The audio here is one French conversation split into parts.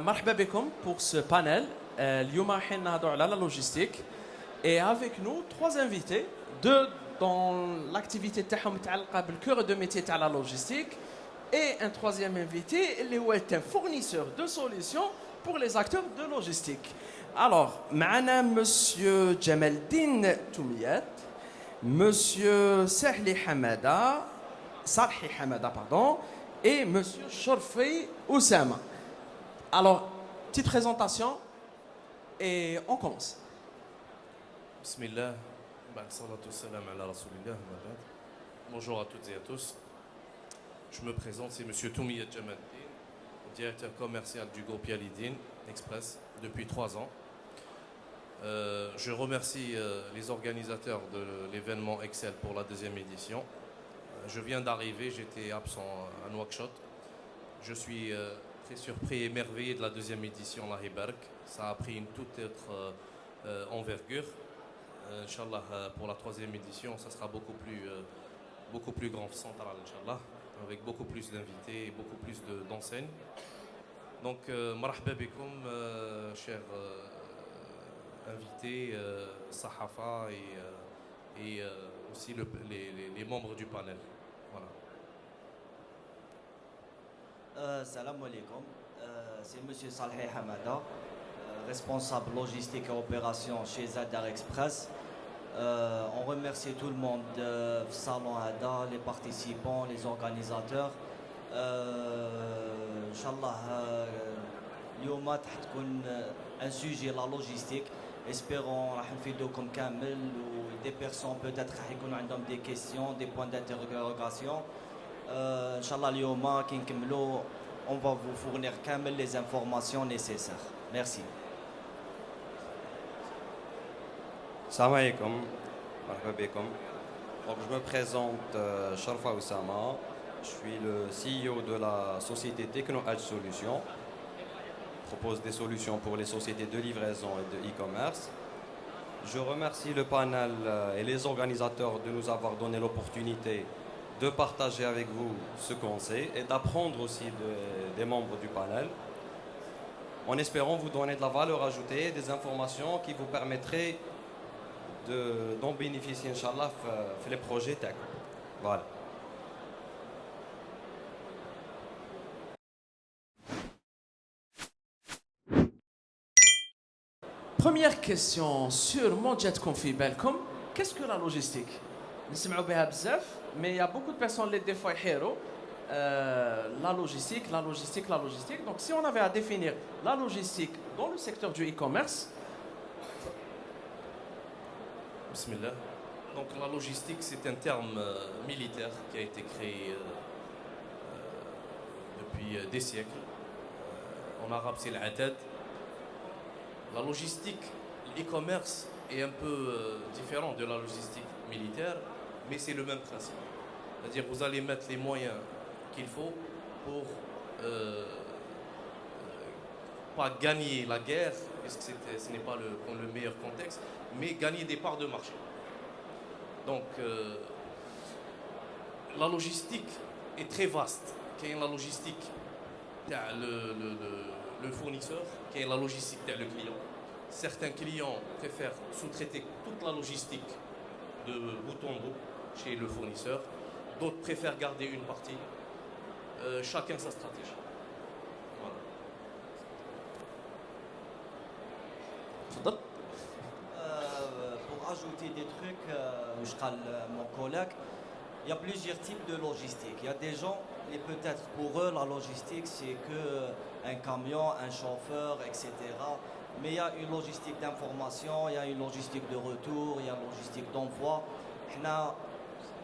مرحبا بكم pour ce panel. اليوم راح نهضروا على la logistique et avec nous trois invités, deux dans l'activité تاعهم متعلقه بالcœur de métier تاع la logistique et un troisième invité اللي هو un fournisseur de solutions pour les acteurs de logistique. Alors, معنا monsieur Jamaldine Toumiyat, monsieur Salhi Hamada, pardon, et monsieur Chorfi Oussama. Alors, petite présentation et on commence. Bismillah, bonjour à toutes et à tous. Je me présente, c'est monsieur Toumiyat Jamaldine, directeur commercial du groupe Yalidine Express depuis 3 ans. Je remercie les organisateurs de l'événement Excel pour la 2e édition. Je viens d'arriver, j'étais absent à Nouakchott. Je suis très surpris et émerveillé de la 2e édition, la Hibark. Ça a pris une toute autre envergure. Inch'Allah, pour la 3e édition, ça sera beaucoup plus grand central, Inch'Allah, avec beaucoup plus d'invités et beaucoup plus d'enseignes. Donc, marhaba bikoum, chers invités, Sahafa et aussi les membres du panel. Voilà. Salam alaikum, c'est M. Salhi Hamada, responsable logistique et opération chez Zadar Express. On remercie tout le monde, Salon Hada, les participants, les organisateurs. Inch'Allah, اليوم راح تكون un sujet la logistique. Espérons راح نفيدوكم كامل و des personnes peut-être راح يكونوا عندهم des questions, des points d'interrogation. Inch'Allah اليوم كي نكملوا on va vous fournir كامل les informations nécessaires. Merci. Salam alaikum, marhaba bikoum. Donc je me présente Sharfa Oussama, je suis le CEO de la société Techno Edge Solutions. Je propose des solutions pour les sociétés de livraison et de e-commerce. Je remercie le panel et les organisateurs de nous avoir donné l'opportunité de partager avec vous ce qu'on sait et d'apprendre aussi des membres du panel, en espérant vous donner de la valeur ajoutée, des informations qui vous permettraient d'en bénéficier, Inch'Allah, dans les projets tech. Voilà. Première question, sûrement جاتكم في بالكم, qu'est-ce que la logistique? نسمعوا بها بزاف, mais il y a beaucoup de personnes les des fois يحيروا la logistique. Donc si on avait à définir la logistique dans le secteur du e-commerce. Bismillah. Donc la logistique, c'est un terme militaire qui a été créé depuis des siècles. En arabe, c'est l'adad. La logistique, l'e-commerce est un peu différent de la logistique militaire, mais c'est le même principe. C'est-à-dire vous allez mettre les moyens qu'il faut pour pas gagner la guerre, parce que ce n'est pas le meilleur contexte, mais gagner des parts de marché. Donc la logistique est très vaste. Il y a la logistique le fournisseur, qui est la logistique le client. Certains clients préfèrent sous-traiter toute la logistique de bout en bout chez le fournisseur. D'autres préfèrent garder une partie. Chacun sa stratégie. Voilà. Pour ajouter des trucs, je parle mon collègue, il y a plusieurs types de logistique. Il y a des gens, et peut-être pour eux, la logistique, c'est qu'un camion, un chauffeur, etc. Mais il y a une logistique d'information, il y a une logistique de retour, il y a une logistique d'envoi.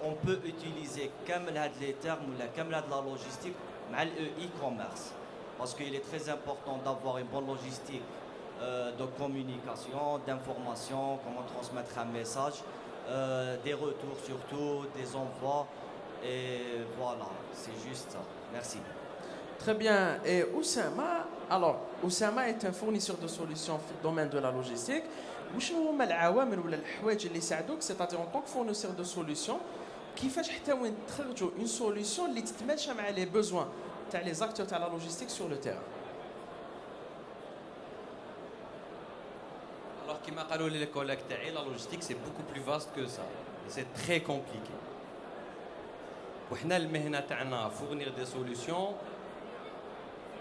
On peut utiliser comme les termes ou comme la logistique avec le e-commerce. Parce qu'il est très important d'avoir une bonne logistique de communication, d'information, comment transmettre un message, des retours surtout, des envois. Et voilà, c'est juste ça. Merci. Très bien. Et Oussama, alors Oussama est un fournisseur de solutions dans le domaine de la logistique. وشنو هما العوامل ولا الحوايج اللي يساعدوك c'est-à-dire en tant que fournisseur de solutions كيفاش حتى وين تخرجوا une solution اللي تتماشى مع les besoins تاع les acteurs تاع la logistique sur le terrain. Comme قالوا لي les collègues تاعي, la logistique c'est beaucoup plus vaste que ça. Et c'est très compliqué. وحنا المهنة تاعنا fournir des solutions.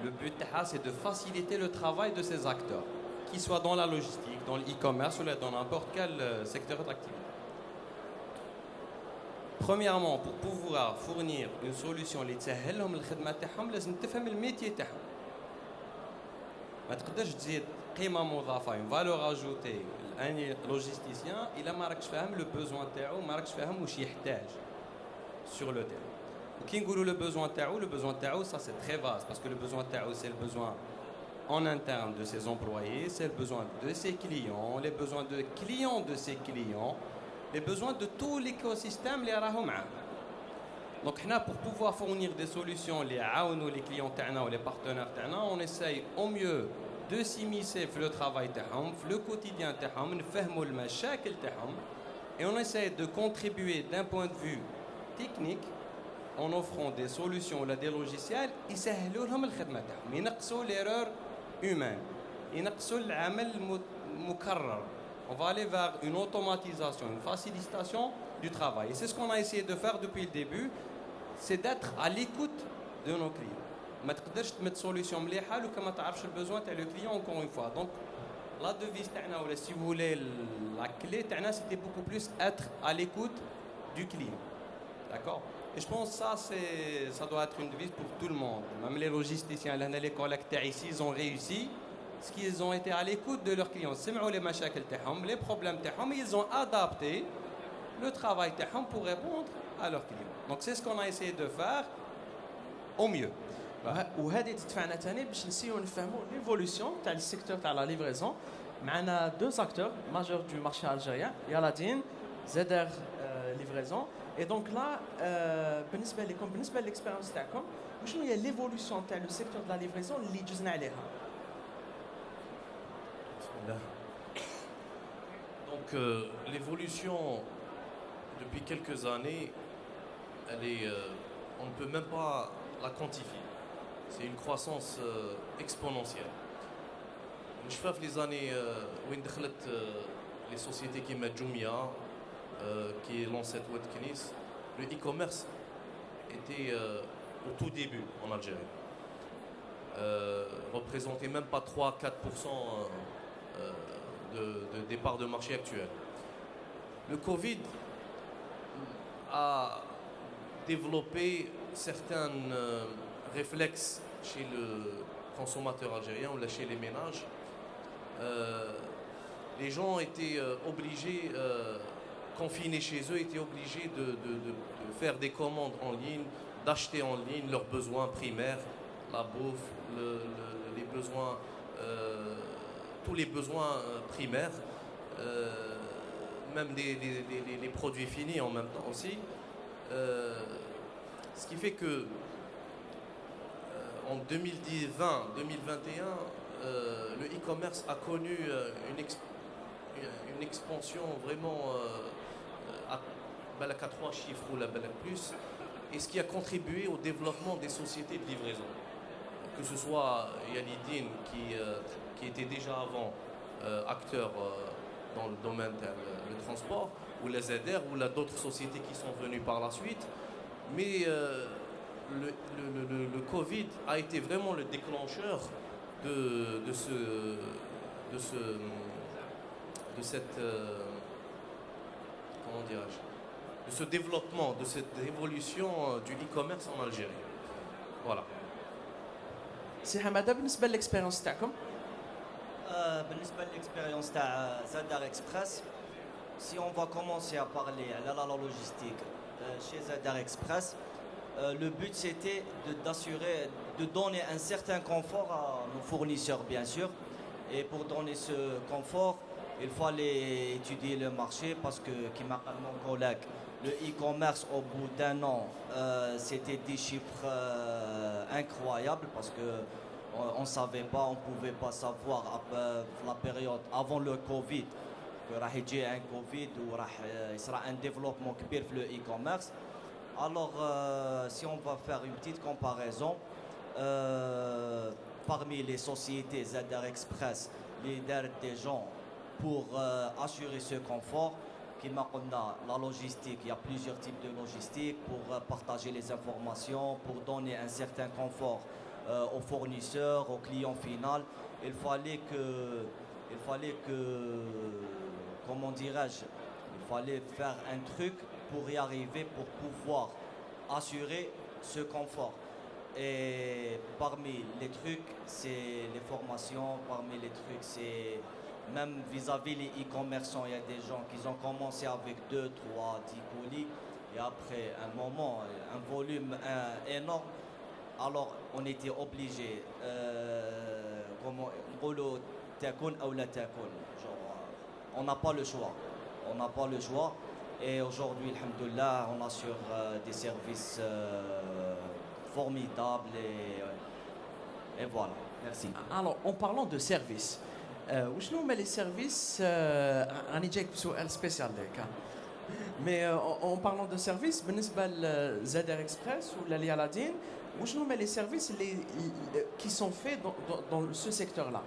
Le but c'est de faciliter le travail de ces acteurs, qu'ils soient dans la logistique, dans l'e-commerce ou dans n'importe quel secteur d'activité. Premièrement, pour pouvoir fournir une solution اللي تسهل لهم الخدمة تاعهم لازم تفهم الميتي تاعهم. ما تقدرش تزيد قيمة مضافة une valeur ajoutée لأني لوجيستيسيان إلا ما راكش فاهم لو بوزوان تاعو ما راكش فاهم واش يحتاج sur le terrain. وكي نقولوا le besoin تاعو ça c'est très vaste parce que le besoin تاعو c'est le besoin en interne de ses employés, c'est le besoin de ses clients, les besoins de clients de ses clients, les besoins de tout l'écosystème اللي راهو معاه. Donc حنا pour pouvoir fournir des solutions اللي يعاونوا les clients تاعنا ou les partenaires تاعنا, on essaye au mieux de s'immiscer في le travail تاعهم, في le quotidien تاعهم, نفهموا المشاكل تاعهم et on essaye de contribuer d'un point de vue technique en offrant des solutions ou des logiciels يسهلوا لهم الخدمة تاعهم, ينقصوا l'erreur humaine, ينقصوا العمل المكرر. On va aller vers une automatisation, une facilitation du travail. Et c'est ce qu'on a essayé de faire depuis le début, c'est d'être à l'écoute de nos clients. ما تقدرش تمد solution مليحة لو كما تعرفش الbesoin تاع le client encore une fois. Donc la devise تاعنا ou si vous voulez la clé تاعنا c'était beaucoup plus être à l'écoute du client. D'accord? Et je pense que ça doit être une devise pour tout le monde. Même les logisticiens, les collègues ici, ils ont réussi parce qu'ils ont été à l'écoute de leurs clients. Les problèmes, ils ont adapté le travail pour répondre à leurs clients. Donc c'est ce qu'on a essayé de faire au mieux. وهذه تدفعنا ثاني باش نسيو نفهموا ليفولوسيون تاع السيكتور تاع لا ليفريزون. معنا دو اكتور ماجور دو مارشي الجيريان, يالادين, زدر ليفريزون. Et donc là, بالنسبة للإكسبيرينس تاعكم, وشنو هي ليفولوسيون تاع لو سيكتور دو لا ليفريزون اللي جزنا عليها؟ Donc l'évolution depuis quelques années, on ne peut même pas la quantifier. C'est une croissance exponentielle. Je fais les années où les sociétés qui mettent Jumia, qui est l'ancêtre Webknis, le e-commerce était au tout début en Algérie. Représentait même pas 3-4% de départ de marché actuel. Le Covid a développé certains réflexes chez le consommateur algérien ou chez les ménages. Les gens étaient obligés, confinés chez eux, étaient obligés de faire des commandes en ligne, d'acheter en ligne leurs besoins primaires, la bouffe, les besoins, tous les besoins primaires, même les produits finis en même temps aussi. Ce qui fait que en 2020-2021, le e-commerce a connu une expansion vraiment à 3 chiffres ou plus, et ce qui a contribué au développement des sociétés de livraison. Que ce soit Yalidine qui était déjà avant acteur dans le domaine du transport, ou la ZR, ou d'autres sociétés qui sont venues par la suite. Mais le Covid a été vraiment le déclencheur de ce développement, de cette évolution du e-commerce en Algérie. Voilà. سي حماده, بالنسبه للاكسبيرينس تاعكم بالنسبة للإكسبيرينس تاع زادر إكسبريس, si on va commencer à parler à la logistique chez Zadar Express, le but c'était de donner un certain confort à nos fournisseurs bien sûr, et pour donner ce confort il fallait étudier le marché parce que, comme a dit mon collègue, le e-commerce au bout d'un an c'était des chiffres incroyables parce que on ne savait pas, on ne pouvait pas savoir la période avant le Covid que راح يجي un Covid ou راح يصير un développement كبير في le e-commerce. Alors si on va faire une petite comparaison parmi les sociétés Zadar Express, les des gens pour assurer ce confort. Comme on a la logistique, il y a plusieurs types de logistique pour partager les informations, pour donner un certain confort aux fournisseurs, aux clients finaux. Il fallait que, comment dirais-je, il fallait faire un truc pour y arriver, pour pouvoir assurer ce confort. Et parmi les trucs, c'est les formations, parmi les trucs, c'est même vis-à-vis les e-commerçants, il y a des gens qui ont commencé avec 2, 3, 10 colis et après un moment, un volume énorme. Alors on était obligé, comment, on n'a pas le choix. On n'a pas le choix. Et aujourd'hui, alhamdoulilah, on assure des services formidables et voilà. Merci. Alors, en parlant de services, وشنو هما les services راني جايك بسؤال سبيسيال هكا مي en parlant de services بالنسبه لزادر اكسبريس ولا ليالادين وشنو هما les services qui sont faits dans ce secteur là.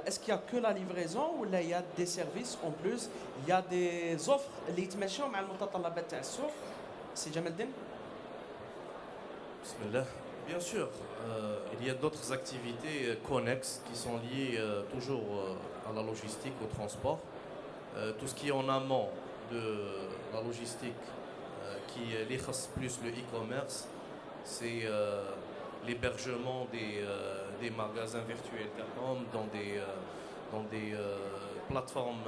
Est-ce qu'il y a que la livraison ou là il y a des services en plus, il y a des offres اللي يتماشوا مع المتطلبات تاع السوق سي جمال الدين؟ Bismillah. Bien sûr, il y a d'autres activités connexes qui sont liées toujours à la logistique, au transport. Tout ce qui est en amont de la logistique, qui likhas plus le e-commerce, c'est l'hébergement des magasins virtuels Capcom dans des plateformes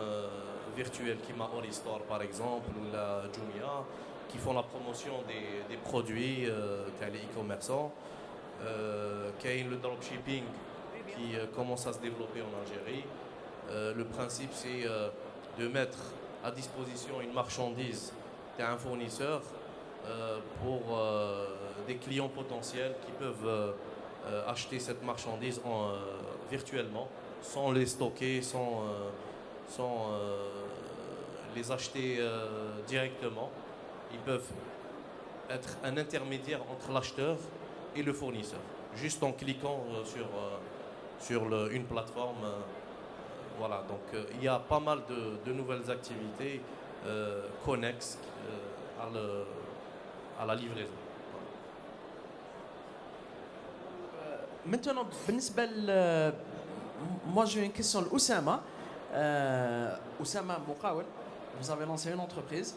virtuelles qui m'a Oristore par exemple ou la Jumia, qui font la promotion des produits les e-commerçants. Qu'il y a le dropshipping qui commence à se développer en Algérie. Le principe, c'est de mettre à disposition une marchandise d'un fournisseur pour des clients potentiels qui peuvent acheter cette marchandise virtuellement, sans les stocker, sans les acheter directement. Ils peuvent être un intermédiaire entre l'acheteur et le fournisseur, juste en cliquant sur une plateforme. Voilà, donc il y a pas mal de nouvelles activités connexes à la livraison. Maintenant, بالنسبة moi j'ai une question l'Oussama. Oussama Moukawel, vous avez lancé une entreprise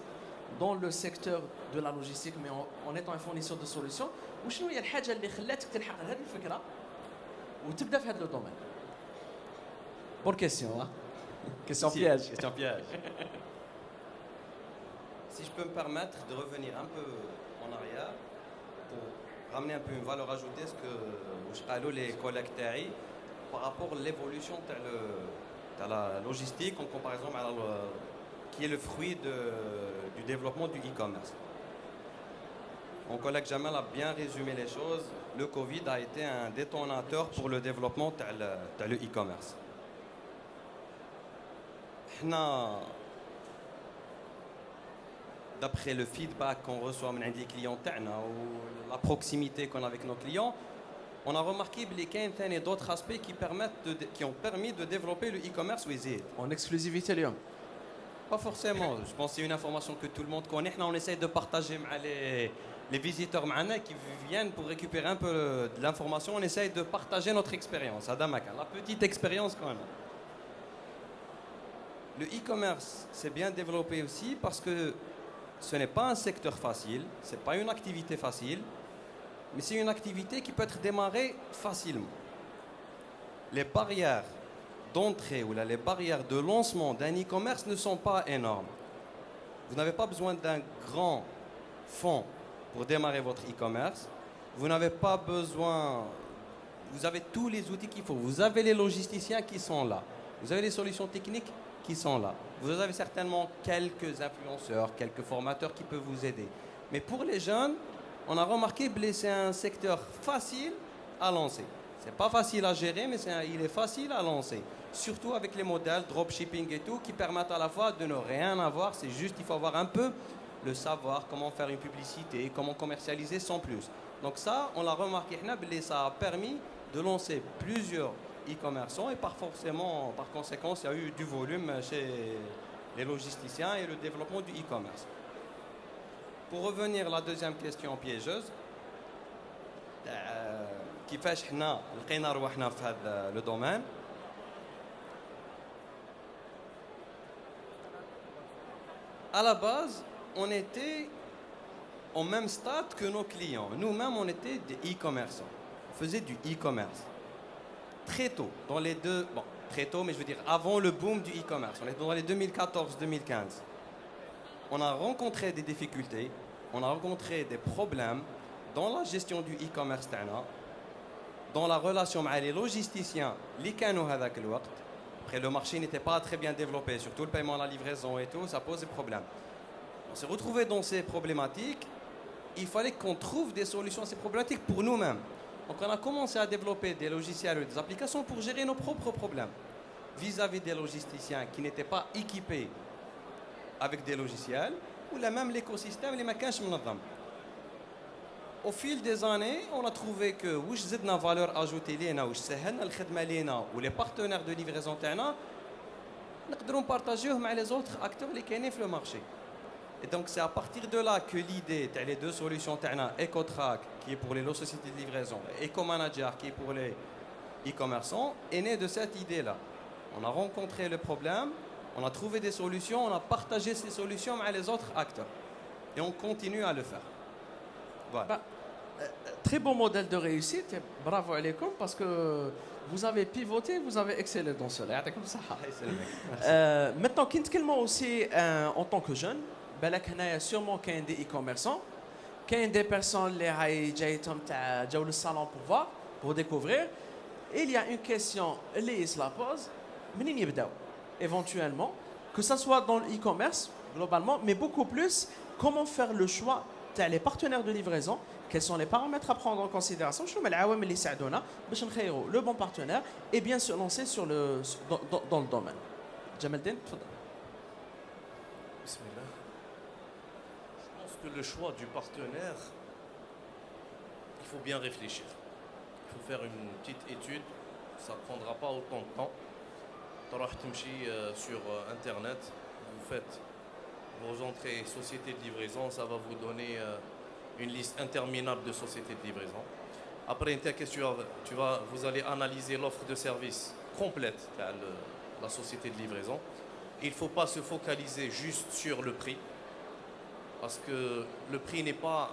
dans le secteur de la logistique, mais en étant un fournisseur de solutions. وشنو هي الحاجة اللي خلاتك تلحق هذه الفكرة وتبدأ في هذا الدومين؟ Pour question, hein? Question piège. Question piège. Si je peux me permettre de revenir un peu en arrière pour ramener un peu une valeur ajoutée, ce que je parle les collègues TAI par rapport à l'évolution de la logistique en comparaison avec qui est le fruit du développement du e-commerce. Mon collègue Jamal a bien résumé les choses. Le Covid a été un détonateur pour le développement de le e-commerce. D'après le feedback qu'on reçoit des clients ou la proximité qu'on a avec nos clients, on a remarqué qu'il y a d'autres aspects qui ont permis de développer le e-commerce. En exclusivité, Lyon? Pas forcément. Je pense que c'est une information que tout le monde connaît. On essaie de partager avec les visiteurs qui viennent pour récupérer un peu de l'information. On essaie de partager notre expérience. La petite expérience qu'on a. Le e-commerce s'est bien développé aussi parce que ce n'est pas un secteur facile, ce n'est pas une activité facile, mais c'est une activité qui peut être démarrée facilement. Les barrières d'entrée ou les barrières de lancement d'un e-commerce ne sont pas énormes. Vous n'avez pas besoin d'un grand fonds pour démarrer votre e-commerce. Vous n'avez pas besoin... Vous avez tous les outils qu'il faut. Vous avez les logisticiens qui sont là. Vous avez les solutions techniques qui sont là. Vous avez certainement quelques influenceurs, quelques formateurs qui peuvent vous aider. Mais pour les jeunes, on a remarqué que c'est un secteur facile à lancer. Ce n'est pas facile à gérer, mais il est facile à lancer. Surtout avec les modèles dropshipping et tout, qui permettent à la fois de ne rien avoir. C'est juste qu'il faut avoir un peu le savoir, comment faire une publicité, comment commercialiser sans plus. Donc ça, on l'a remarqué, ça a permis de lancer plusieurs e-commerçants et par conséquent, il y a eu du volume chez les logisticiens et le développement du e-commerce. Pour revenir à la deuxième question piégeuse, كيفاش حنا لقينا رواحنا في هذا le domaine. À la base, on était au même stade que nos clients. Nous-mêmes, on était des e-commerçants. On faisait du e-commerce. Très tôt, dans les deux... Bon, très tôt, mais je veux dire avant le boom du e-commerce. On était dans les 2014-2015. On a rencontré des difficultés, on a rencontré des problèmes dans la gestion du e-commerce تاعنا, dans la relation avec les logisticiens اللي كانوا هذاك الوقت. Après, le marché n'était pas très bien développé, surtout le paiement à la livraison et tout, ça pose des problèmes. On s'est retrouvé dans ces problématiques. Il fallait qu'on trouve des solutions à ces problématiques pour nous-mêmes. Donc on a commencé à développer des logiciels et des applications pour gérer nos propres problèmes vis-à-vis des logisticiens qui n'étaient pas équipés avec des logiciels, ou là même l'écosystème, les maquins منظم. Au fil des années, on a trouvé que واش زدنا valeur ajoutée لينا واش سهلنا الخدمه لينا و les partenaires de livraison تاعنا نقدروا نبارطاجيوه مع les autres acteurs اللي كاينين في le marché. Et donc c'est à partir de là que l'idée تاع les deux solutions تاعنا EcoTrack qui est pour les sociétés de livraison et EcoManager qui est pour les e-commerçants est née de cette idée-là. On a rencontré le problème, on a trouvé des solutions, on a partagé ces solutions avec les autres acteurs. Et on continue à le faire. Voilà. Bah, très beau modèle de réussite, et bravo عليكم parce que vous avez pivoté, vous avez excellé dans cela. يعطيكم الصحة. Maintenant, كي نتكلموا aussi en tant que jeune, بالك هنايا sûrement كاين des e-commerçants, كاين des personnes اللي هاي جايتهم تاع جاو للصالون pour voir, pour découvrir. Il y a une question اللي se la pose, منين يبداو éventuellement, que ça soit dans le e-commerce globalement, mais beaucoup plus comment faire le choix les partenaires de livraison, quels sont les paramètres à prendre en considération, شنو هما العوامل اللي يساعدونا باش نخيروا le bon partenaire et bien se lancer dans le domaine. Jamel Din, تفضل. Bismillah. Je pense que le choix du partenaire, il faut bien réfléchir. Il faut faire une petite étude, ça ne prendra pas autant de temps. تروح تمشي sur internet, vous faites vos entrées sociétés de livraison, ça va vous donner une liste interminable de sociétés de livraison. Après, vous allez analyser l'offre de service complète de la société de livraison. Il ne faut pas se focaliser juste sur le prix, parce que le prix n'est pas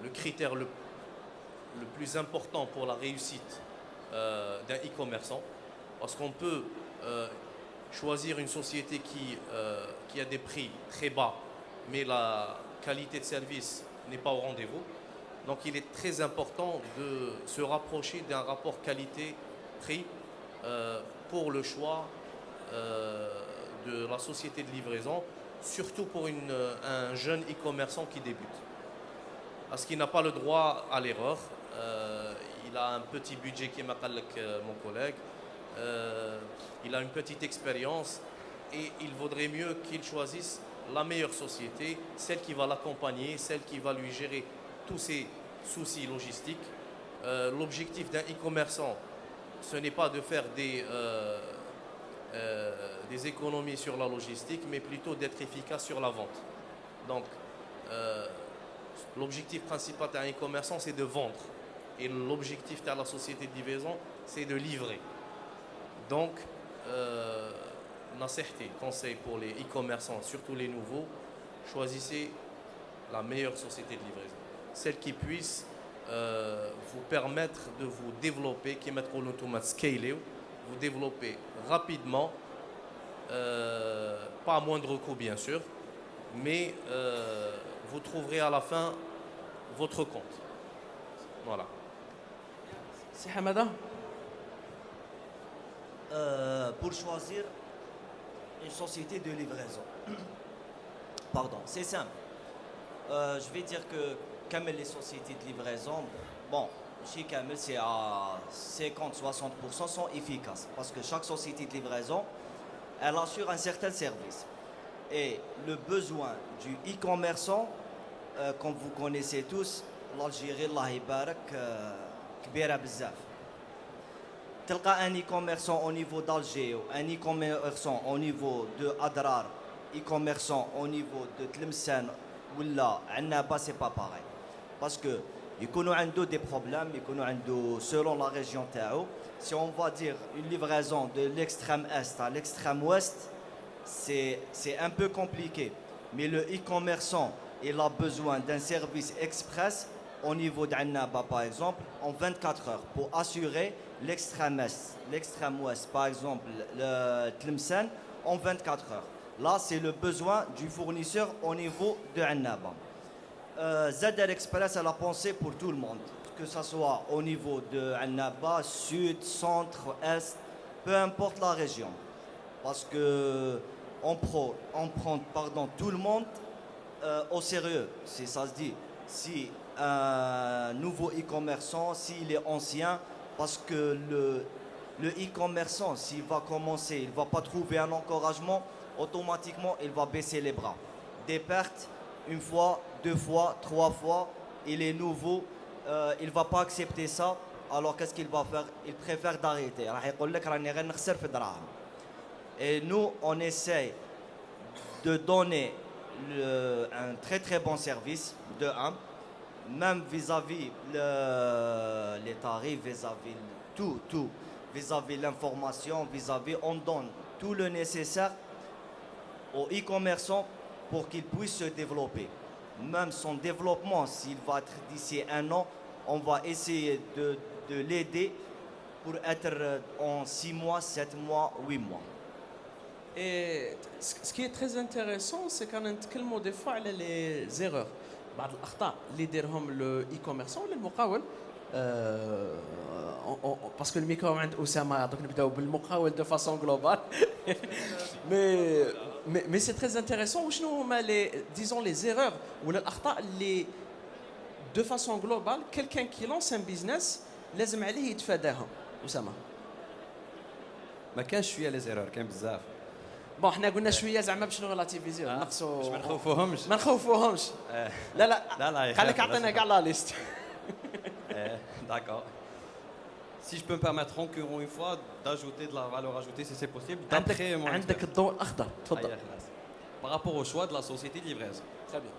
le critère le plus important pour la réussite d'un e-commerçant, parce qu'on peut choisir une société qui a des prix très bas, mais la qualité de service n'est pas au rendez-vous. Donc il est très important de se rapprocher d'un rapport qualité-prix pour le choix de la société de livraison, surtout pour un jeune e-commerçant qui débute. Parce qu'il n'a pas le droit à l'erreur. Il a un petit budget qui m'a dit mon collègue. Il a une petite expérience et il vaudrait mieux qu'il choisisse la meilleure société, celle qui va l'accompagner, celle qui va lui gérer tous ses soucis logistiques. L'objectif d'un e-commerçant, ce n'est pas de faire des économies sur la logistique, mais plutôt d'être efficace sur la vente. Donc, l'objectif principal d'un e-commerçant, c'est de vendre. Et l'objectif de la société de livraison, c'est de livrer. Donc, conseil pour les e-commerçants, surtout les nouveaux, choisissez la meilleure société de livraison. Celle qui puisse vous permettre de vous développer, qui mettra l'automate scaler, vous développer rapidement, pas à moindre coût bien sûr, mais vous trouverez à la fin votre compte. Voilà. C'est Hamada. Pour choisir une société de livraison. Pardon, c'est simple. Je vais dire que comme les sociétés de livraison, bon, chez Kamel, c'est à 50-60% sont efficaces. Parce que chaque société de livraison, elle assure un certain service. Et le besoin du e-commerçant, comme vous connaissez tous, l'Algérie, Allah Ibarak, كبيرة بزاف. تلقى un e-commerçant au niveau d'Alger, un e-commerçant au niveau de Adrar, e-commerçant au niveau de Tlemcen ou là, Annaba, c'est pas pareil. Parce que يكونوا عنده des problèmes, يكونوا عنده selon la région تاعو. Si on va dire une livraison de l'extrême est à l'extrême ouest, c'est un peu compliqué. Mais le e-commerçant, il a besoin d'un service express au niveau d'Annaba, par exemple, en 24 heures pour assurer l'extrême est, l'extrême ouest, par exemple, le Tlemcen, en 24 heures. Là, c'est le besoin du fournisseur au niveau de Annaba. Zader Express, elle a pensé pour tout le monde, que ce soit au niveau de Annaba, sud, centre, est, peu importe la région. Parce que on prend tout le monde au sérieux, si ça se dit. Si un nouveau e-commerçant, s'il est ancien, parce que le e-commerçant, s'il va commencer, il ne va pas trouver un encouragement, automatiquement, il va baisser les bras. Des pertes, une fois, deux fois, trois fois, il est nouveau, il ne va pas accepter ça. Alors qu'est-ce qu'il va faire? Il préfère d'arrêter. Et nous, on essaie de donner un très très bon service, de un, même vis-à-vis les tarifs, vis-à-vis tout, vis-à-vis l'information, vis-à-vis, on donne tout le nécessaire aux e-commerçants pour qu'ils puissent se développer. Même son développement, s'il va être d'ici un an, on va essayer de l'aider pour être en 6 mois, 7 mois, 8 mois. Et ce qui est très intéressant, c'est qu'on نتكلموا des fois على les erreurs. بعض الأخطاء اللي يديرهم le e-commerçant ولا المقاول. Parce que le micro عند أسامة donc نبداو بالمقاول de façon globale. mais c'est très intéressant. وشنو هما disons les erreurs ولا الأخطاء اللي de façon globale quelqu'un qui lance un business لازم عليه يتفاداهم. أسامة. ما كانش شويه لي زيرور كان بزاف. بون حنا قلنا شويه زعما باش نغلاتيفيزيو نقصوا باش ما نخوفوهمش. ما نخوفوهمش. لا لا خليك عطينا كاع لا ليست. D'accord. Si je peux me permettre encore une fois d'ajouter de la valeur ajoutée si c'est possible. D'après mon عندك الضوء الاخضر تفضل. Par rapport au choix de la société de livraison. Très bien.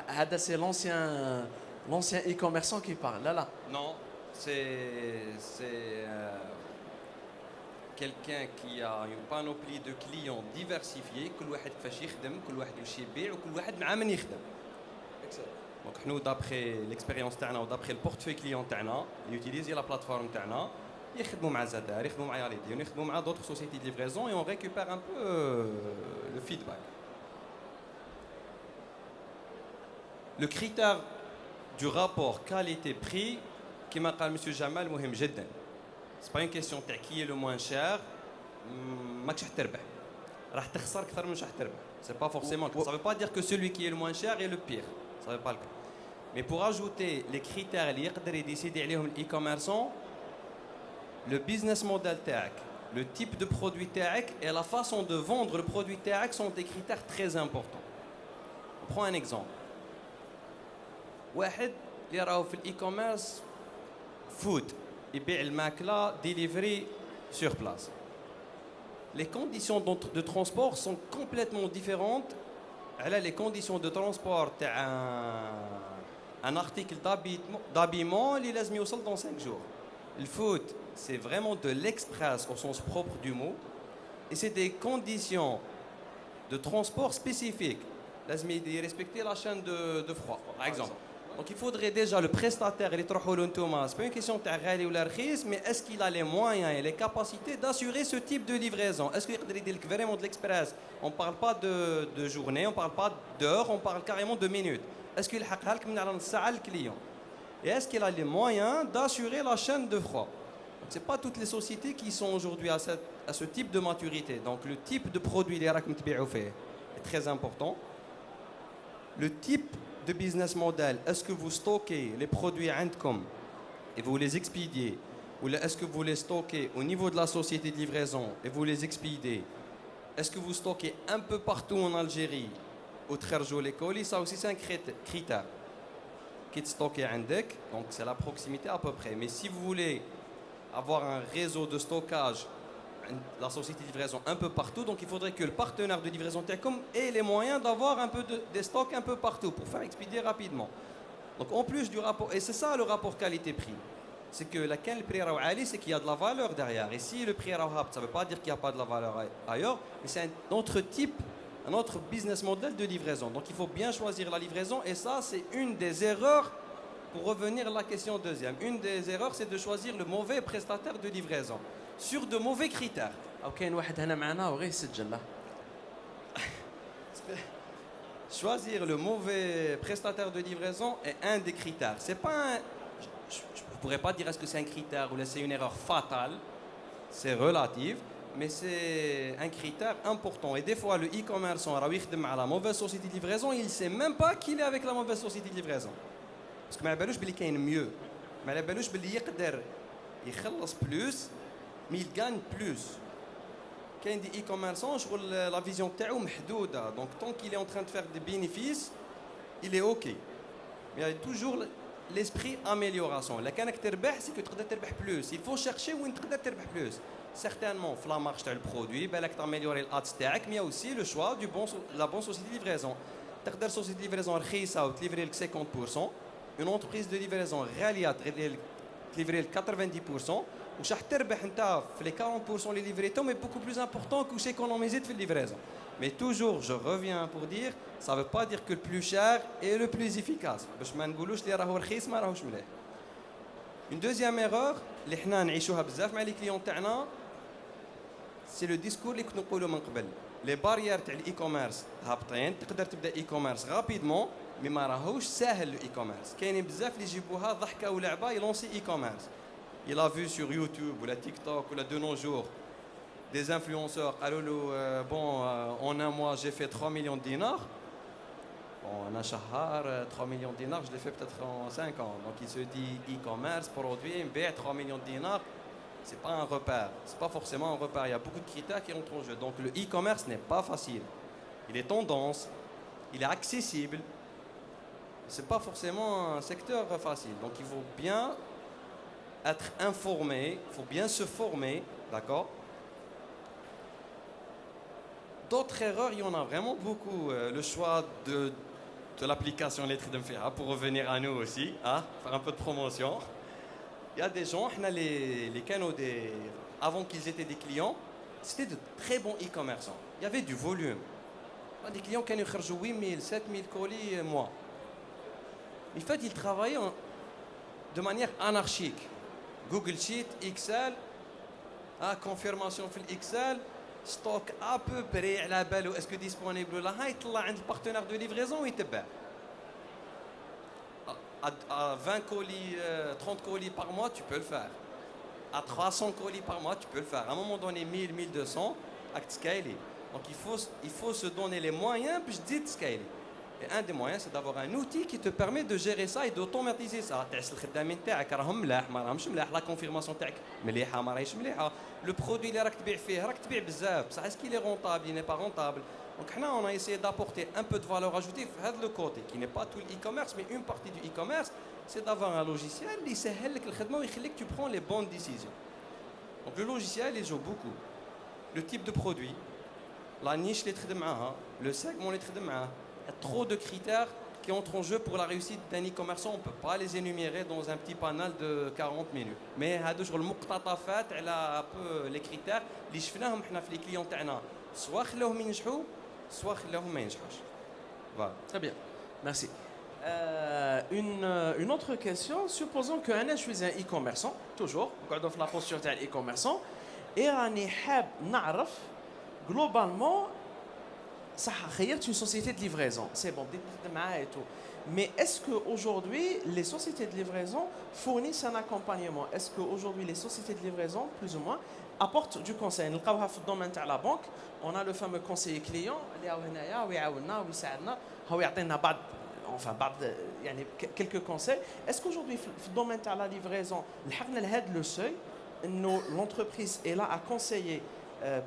هذا c'est l'ancien e-commerçant qui parle. Là. Non, c'est quelqu'un qui a une panoplie de clients diversifiés, كل واحد كيفاش يخدم, كل واحد واش يبيع وكل واحد مع من يخدم. Donc nous d'après l'expérience تاعنا ودابخي البورتفوي كليون تاعنا اللي يوتيليزي لا بلاتفورم تاعنا يخدموا مع زادار, يخدموا مع ياليدي, يخدموا مع d'autres sociétés de livraison et on récupère un peu le feedback. Le critère du rapport qualité-prix كما قال monsieur Jamal مهم جدا. C'est pas une question تاع qui est le moins cher, ماكش حتربح. راح تخسر اكثر من واش راح تربح. C'est pas forcément. Ça veut pas dire que celui qui est le moins cher est le pire. Ça veut pas le cas. Mais pour ajouter les critères اللي يقدر يديسيدي عليهم الاي-commerçant, le business model تاعك, le type de produit تاعك et la façon de vendre le produit تاعك sont des critères très importants. On prend un exemple. واحد اللي راهو في الاي-commerce food يبيع الماكله delivery sur place. Les conditions de transport sont complètement différentes على les conditions de transport تاع un article d'habillement اللي لازم يوصل dans 5 jours. Le food, c'est vraiment de l'express au sens propre du mot et c'est des conditions de transport spécifiques. لازم respecter la chaîne de froid par exemple. Donc il faudrait déjà le prestataire اللي تروحوا له نتوما, c'est pas une question تاع غالي ولا رخيص, mais est-ce qu'il a les moyens et les capacités d'assurer ce type de livraison? Est-ce qu'il يقدر يدير لك vraiment de l'express? On parle pas de journée, on parle pas d'heures, on parle carrément de minutes. Est-ce qu'il يحققها لك من على نص ساعه الكليون? Et est-ce qu'il a les moyens d'assurer la chaîne de froid? C'est pas toutes les sociétés qui sont aujourd'hui à ce type de maturité. Donc le type de produit اللي راكم تبيعوا فيه est très important. Le type de business model, est-ce que vous stockez les produits عندكم et vous les expédiez, ou est-ce que vous les stockez au niveau de la société de livraison et vous les expédiez? Est-ce que vous stockez un peu partout en Algérie ou تخرجوا les colis? Ça aussi c'est un critère qui est stocké عندك, donc c'est la proximité à peu près. Mais si vous voulez avoir un réseau de stockage, la société de livraison un peu partout. Donc il faudrait que le partenaire de livraison Telecom ait les moyens d'avoir un peu des stocks un peu partout pour faire expédier rapidement. Donc en plus du rapport, et c'est ça le rapport qualité-prix, c'est que la le prix Ali, c'est qu'il y a de la valeur derrière. Et si le prix est ça ne veut pas dire qu'il n'y a pas de la valeur ailleurs, mais c'est un autre type, un autre business model de livraison. Donc il faut bien choisir la livraison, et ça c'est une des erreurs. Pour revenir à la question deuxième, une des erreurs c'est de choisir le mauvais prestataire de livraison sur de mauvais critères. او كاين واحد هنا معنا وغير يسجل له. Choisir le mauvais prestataire de livraison est un des critères. C'est pas un, je ne pourrais pas dire est-ce que c'est un critère ou c'est une erreur fatale. C'est relatif, mais c'est un critère important. Et des fois, le e-commerçant à la mauvaise société de livraison, il ne sait même pas qu'il est avec la mauvaise société de livraison. Parce que ما بالوش بلي كاين mieux. ما بالوش بلي يقدر يخلص plus, mais il gagne plus. كاين دي e-commerçants شغل la vision تاعو محدوده. Donc tant qu'il est en train de faire des bénéfices, il est OK. Mais il y a toujours l'esprit amélioration. La كانك تربح c'est que تقدر تربح plus. Il faut chercher où تقدر تربح plus. Certainement, في la marge تاع le produit, بالك t'améliorer الادز تاعك, mais il y a aussi le choix du la bonne société de livraison. تقدر société de livraison رخيصه وتليفري لك 50%. Une entreprise de livraison غاليه تليفري لك 90%. وش راح تربح انت في les 40% اللي ليفريتهم est beaucoup plus important que économiser في livraison. Mais toujours, je reviens pour dire, ça ne veut pas dire que le plus cher est le plus efficace. باش ما نقولوش اللي راهو رخيص ما راهوش مليح. Une deuxième erreur اللي حنا نعيشوها بزاف مع les clients تاعنا, c'est le discours اللي كنا نقولوا من قبل. Les barrières تاع الاي-كوميرس هابطين, تقدر تبدا اي-كوميرس rapidement, mais ما راهوش ساهل الاي-كوميرس. كاينين بزاف اللي يجيبوها ضحكه ولعبه يلونسي اي-كوميرس. Il a vu sur YouTube ou la TikTok ou la de nos jours des influenceurs. En un mois, j'ai fait 3 millions de dinars. Bon, en un shahar, 3 millions de dinars, je l'ai fait peut-être en 5 ans. Donc il se dit e-commerce, produit, 3 millions de dinars. Ce n'est pas un repère. Ce n'est pas forcément un repère. Il y a beaucoup de critères qui entrent en jeu. Donc le e-commerce n'est pas facile. Il est tendance, il est accessible. Ce n'est pas forcément un secteur facile. Donc il faut bien être informé, il faut bien se former, d'accord? D'autres erreurs, il y en a vraiment beaucoup. Le choix de l'application Lettre de Mfea, pour revenir à nous aussi, hein, faire un peu de promotion. Il y a des gens, les canaux avant qu'ils étaient des clients, c'était de très bons e-commerçants. Il y avait du volume. Des clients qui ont fait 8000, 7000 colis mois. En fait, ils travaillaient de manière anarchique. Google Sheet, Excel, confirmation في الإكسل, stock à peu près على بالو est-ce que disponible ولا هاي يطلع عند البارتنير de livraison ويتبع. À 20 colis, 30 colis par mois, tu peux le faire. À 300 colis par mois, tu peux le faire. À un moment donné, 1000, 1200, avec scaler. Donc il faut se donner les moyens pour dire scaler. Et un des moyens, c'est d'avoir un outil qui te permet de gérer ça et d'automatiser ça. La confirmation le produit est-ce qu'il est rentable, il n'est pas rentable. Donc on a essayé d'apporter un peu de valeur ajoutée de le côté, qui n'est pas tout l'e-commerce, mais une partie du e-commerce, c'est d'avoir un logiciel qui que tu prends les bonnes décisions. Donc le logiciel, il joue beaucoup. Le type de produit, la niche, le segment, il y a trop de critères qui entrent en jeu pour la réussite d'un e-commerçant. On ne peut pas les énumérer dans un petit panel de 40 minutes. Mais sur le مقتطفات على un peu les critères اللي شفناهم احنا في les clients تاعنا soit خلاوهم ينجحوا soit خلاوهم ما ينجحوش. Voilà. Très bien. Merci. Une autre question. Supposons que je suis un e-commerçant, toujours, dans la posture d'un e-commerçant, et راني حاب نعرف globalement ça خيرت une société de livraison. C'est bon, et tout. Mais est-ce qu'aujourd'hui, les sociétés de livraison fournissent un accompagnement? Est-ce qu'aujourd'hui, les sociétés de livraison, plus ou moins, apportent du conseil? Dans le domaine de la banque, on a le fameux conseiller client, quelques conseils. Est-ce qu'aujourd'hui, dans le domaine de la livraison, le seuil, l'entreprise est là à conseiller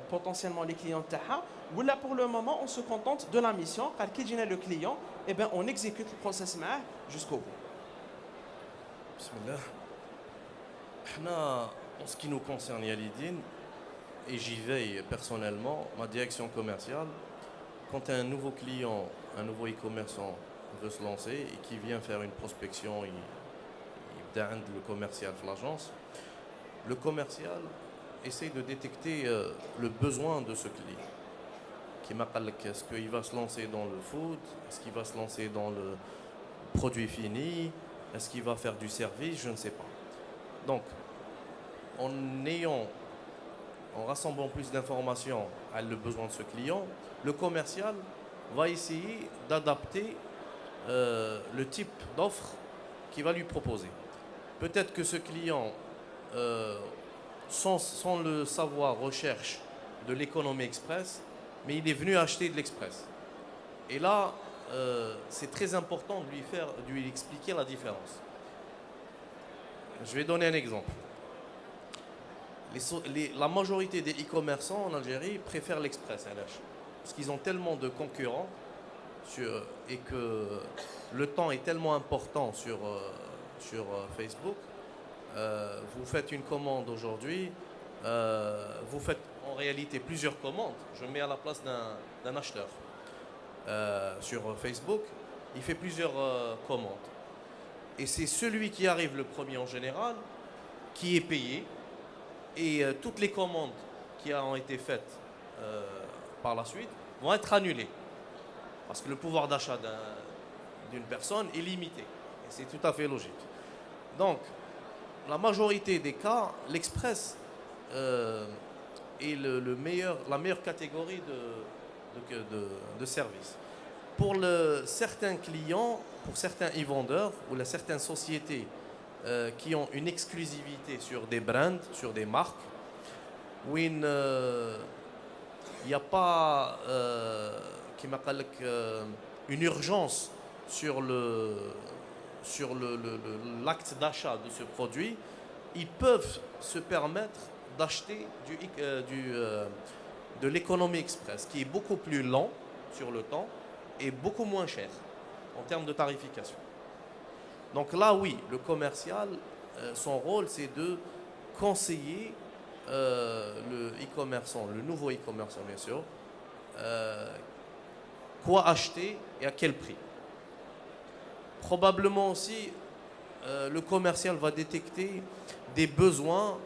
potentiellement les clients تاعها, ou là pour le moment on se contente de la mission car qui vient le client, et ben on exécute le process jusqu'au bout. بسم الله. احنا En ce qui nous concerne, Yalidine, et j'y veille personnellement, ma direction commerciale, quand un nouveau client, un nouveau e-commerçant veut se lancer et qui vient faire une prospection, il donne le commercial l'agence, le commercial essaie de détecter le besoin de ce client. Est-ce qu'il va se lancer dans le food? Est-ce qu'il va se lancer dans le produit fini? Est-ce qu'il va faire du service? Je ne sais pas. Donc, en rassemblant plus d'informations à le besoin de ce client, le commercial va essayer d'adapter le type d'offre qu'il va lui proposer. Peut-être que ce client, sans le savoir, recherche de l'économie express, mais il est venu acheter de l'express. Et là, c'est très important de lui expliquer la différence. Je vais donner un exemple. La majorité des e-commerçants en Algérie préfèrent l'express LH parce qu'ils ont tellement de concurrents et que le temps est tellement important sur Facebook. Vous faites une commande aujourd'hui, vous faites en réalité plusieurs commandes. Je me mets à la place d'un acheteur sur Facebook. Il fait plusieurs commandes. Et c'est celui qui arrive le premier en général qui est payé. Et toutes les commandes qui ont été faites par la suite vont être annulées. Parce que le pouvoir d'achat d'une personne est limité. Et c'est tout à fait logique. Donc, la majorité des cas, l'express est la meilleure catégorie de service. Pour certains clients, pour certains e-vendeurs ou certaines sociétés qui ont une exclusivité sur des brands, sur des marques, où il n'y a pas une urgence sur l'acte d'achat de ce produit, ils peuvent se permettre d'acheter de l'économie express, qui est beaucoup plus lent sur le temps et beaucoup moins cher en termes de tarification. Donc là, oui, le commercial, son rôle, c'est de conseiller le e-commerçant, le nouveau e-commerçant, bien sûr, quoi acheter et à quel prix. Probablement aussi, le commercial va détecter des besoins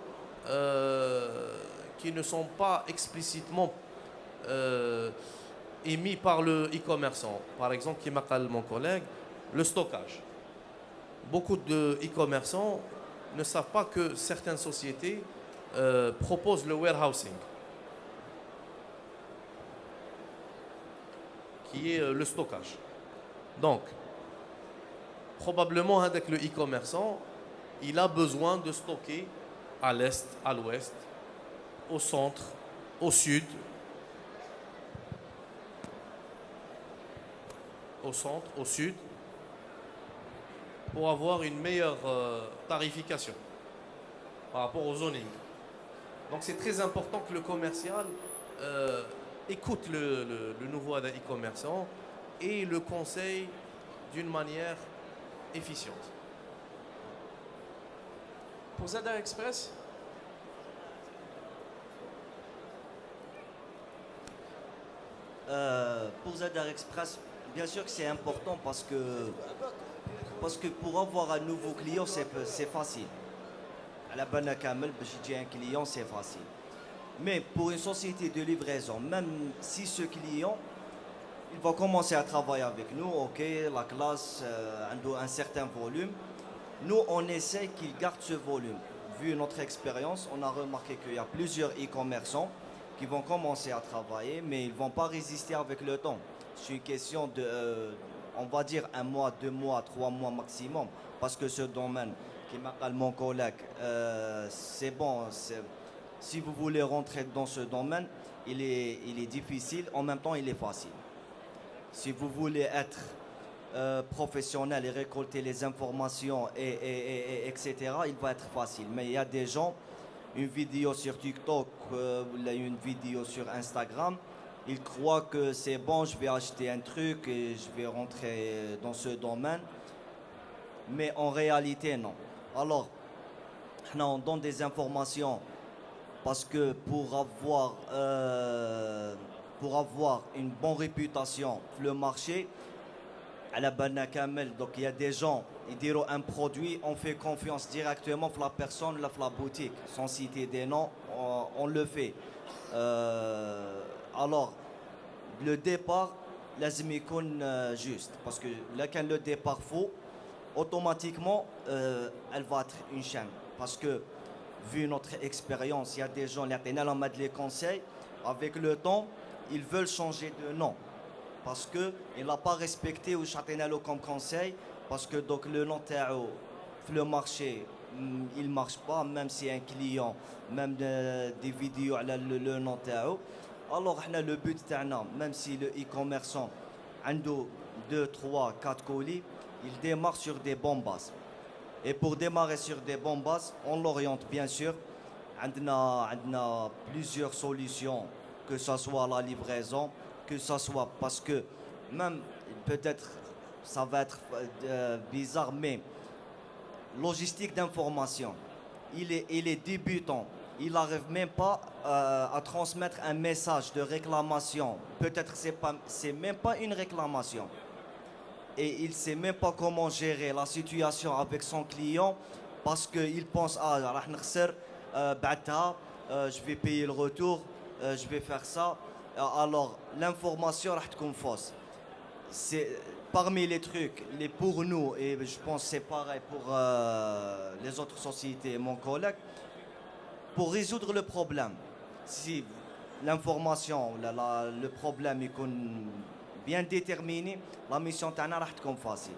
qui ne sont pas explicitement émis par le e-commerçant. Par exemple, qui m'appelle mon collègue, le stockage. Beaucoup de e-commerçants ne savent pas que certaines sociétés proposent le warehousing, qui est le stockage. Donc, probablement avec le e-commerçant, il a besoin de stocker à l'est, à l'ouest, au centre, au sud, pour avoir une meilleure tarification par rapport au zoning. Donc c'est très important que le commercial écoute le nouveau e-commerçant et le conseille d'une manière efficiente. Pour Zadar Express, pour Zadar Express, bien sûr que c'est important parce que pour avoir un nouveau client, c'est facile. À la bonne camel, j'ai un client, c'est facile. Mais pour une société de livraison, même si ce client, il va commencer à travailler avec nous, ok, la classe a un certain volume, nous on essaie qu'il garde ce volume. Vu notre expérience, on a remarqué qu'il y a plusieurs e-commerçants qui vont commencer à travailler, mais ils ne vont pas résister avec le temps. C'est une question de, on va dire, 1 mois, 2 mois, 3 mois maximum, parce que ce domaine, qui m'appelle mon collègue, c'est bon, si vous voulez rentrer dans ce domaine, il est difficile, en même temps il est facile. Si vous voulez être professionnel et récolter les informations, etc., il va être facile. Mais il y a des gens, une vidéo sur TikTok, une vidéo sur Instagram, ils croient que c'est bon, je vais acheter un truc et je vais rentrer dans ce domaine. Mais en réalité, non. Alors, on donne des informations parce que pour avoir une bonne réputation sur le marché, à la banane Kamel, donc il y a des gens, ils diront un produit, on fait confiance directement pour la personne, la boutique, sans citer des noms, on le fait. Alors, le départ, لازم يكون juste, parce que là quand le départ faux, automatiquement, elle va être une chaîne, parce que vu notre expérience, il y a des gens, les conseils, avec le temps, ils veulent changer de nom. Parce qu'il n'a pas respecté ou châtenalo comme conseil, parce que donc le nom le marché, il ne marche pas, même si un client, même des vidéos le nom alors le but même si le e-commerçant a 2, 3, 4 colis, il démarre sur des bonnes bases. Et pour démarrer sur des bonnes bases, on l'oriente bien sûr. On a plusieurs solutions, que ce soit la livraison, que ce soit parce que même peut-être ça va être bizarre, mais logistique d'information, il est débutant, il n'arrive même pas à transmettre un message de réclamation. Peut-être c'est même pas une réclamation. Et il ne sait même pas comment gérer la situation avec son client parce qu'il pense je vais payer le retour, je vais faire ça. Alors l'information est fausse. C'est parmi les trucs, pour nous, et je pense que c'est pareil pour les autres sociétés, mon collègue, pour résoudre le problème. Si l'information, le problème est bien déterminé, la mission est facile.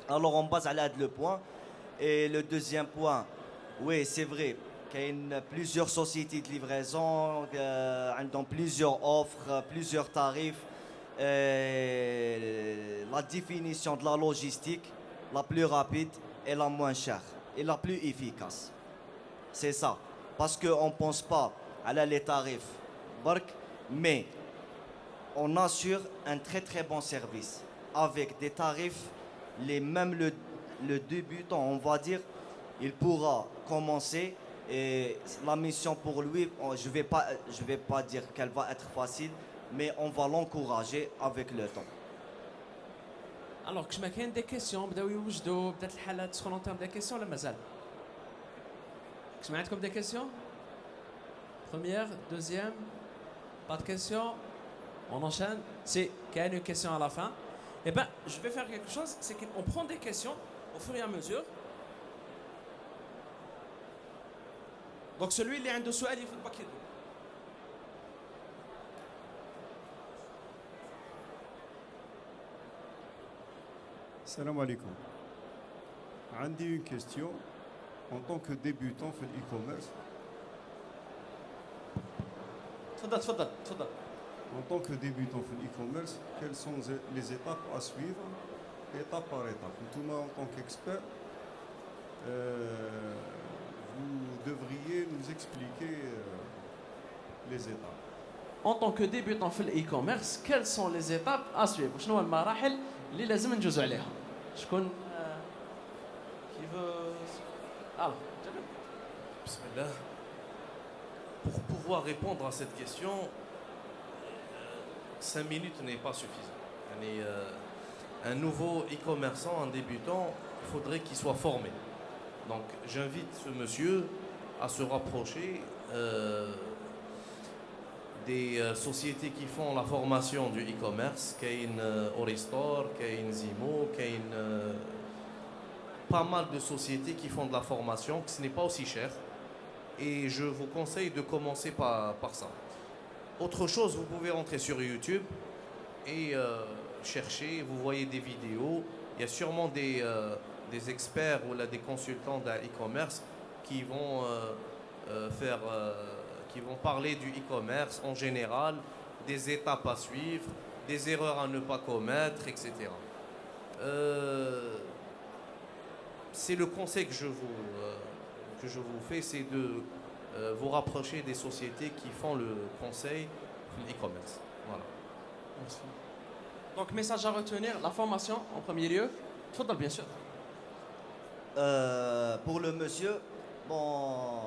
Alors on base à l'aide le point. Et le deuxième point, oui c'est vrai, qu'il y a plusieurs sociétés de livraison, ont plusieurs offres, plusieurs tarifs. La définition de la logistique, la plus rapide et la moins chère et la plus efficace. C'est ça. Parce qu'on ne pense pas à les tarifs, mais on assure un très très bon service avec des tarifs, même le débutant, on va dire, il pourra commencer et la mission pour lui, je vais pas dire qu'elle va être facile, mais on va l'encourager avec le temps. Alors, كما كاين des questions بداو يوجدوا بدات الحالات تسخن en termes des questions ولا مازال؟ كما عندكم des questions؟ Première, deuxième, pas de questions. On enchaîne. C'est qu'il y a une question à la fin. Eh bien, je vais faire quelque chose, c'est qu'on prend des questions au fur et à mesure. Donc celui qui a un سؤال il faut pas qu'il Salam alaikum. J'ai une question. En tant que débutant dans l'e-commerce, تفضل. en tant que débutant dans l'e-commerce, quelles sont les étapes à suivre, étape par étape? Tout en tant qu'expert, vous devriez nous expliquer les étapes. En tant que débutant في l'e-commerce, quelles sont les étapes à suivre؟ شنو المراحل اللي لازم نجوزوا عليها؟ شكون qui veut Alors, Bismillah. Pour pouvoir répondre à cette question, 5 minutes n'est pas suffisant. Un nouveau e-commerçant, un débutant, il faudrait qu'il soit formé. Donc j'invite ce monsieur à se rapprocher des sociétés qui font la formation du e-commerce, Kain Oristore, Kain Zimo, Kain pas mal de sociétés qui font de la formation, que ce n'est pas aussi cher. Et je vous conseille de commencer par ça. Autre chose, vous pouvez rentrer sur YouTube et chercher, vous voyez des vidéos. Il y a sûrement des experts ou là, des consultants d'un e-commerce qui vont qui vont parler du e-commerce en général, des étapes à suivre, des erreurs à ne pas commettre, etc. C'est le conseil que je vous fais, c'est de vous rapprocher des sociétés qui font le conseil de l'e-commerce. Voilà. Merci. Donc, message à retenir, la formation en premier lieu. Tfadal, bien sûr. Pour le monsieur, Bon,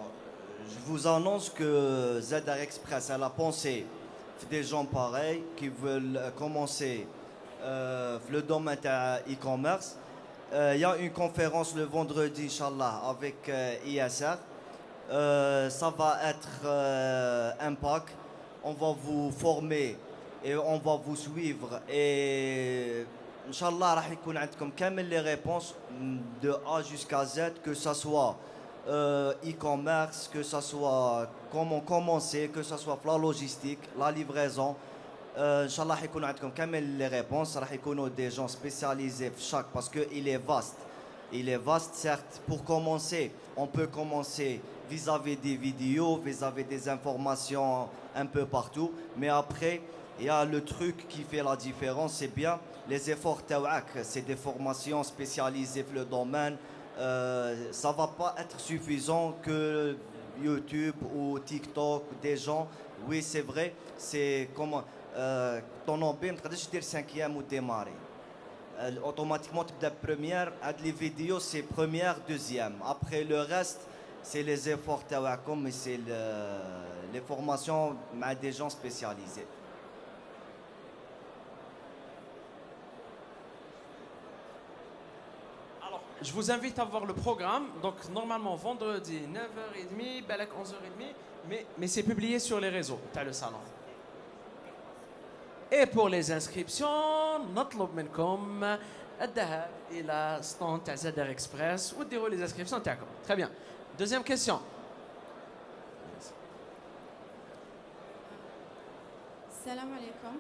je vous annonce que ZR Express, elle a pensé des gens pareils qui veulent commencer le domaine de e-commerce. Il y a une conférence le vendredi, Inch'Allah, avec ISR. Ça va être un pack. On va vous former et on va vous suivre. Et Inch'Allah, راح يكون عندكم كامل les réponses de A jusqu'à Z, que ça soit e-commerce, que ça soit comment commencer, que ça soit la logistique, la livraison. Inch'Allah راح يكون عندكم كامل les réponses. راح يكونوا des gens spécialisés في chaque, parce que il est vaste. Il est vaste, certes. Pour commencer, on peut commencer vis-à-vis des vidéos, vis-à-vis des informations un peu partout. Mais après, il y a le truc qui fait la différence, c'est bien les efforts تاوعك. C'est des formations spécialisées dans le domaine. Ça va pas être suffisant que YouTube ou TikTok, des gens. Oui, c'est vrai. C'est comme ton B, ما تقدرش دير 5e ou démarrer. Automatiquement تبدا première. Les vidéos c'est première, deuxième. Après le reste, c'est les efforts تاوعكم, mais c'est les formations مع des gens spécialisés. Alors, je vous invite à voir le programme. Donc, normalement, vendredi, 9h30, balak 11h30, mais c'est publié sur les réseaux. Tu as le salon. Et pour les inscriptions, نطلب منكم الذهاب إلى stand تاع ZR Express وديروا les inscriptions تاعكم. Très bien. Deuxième question. Salam alaikum.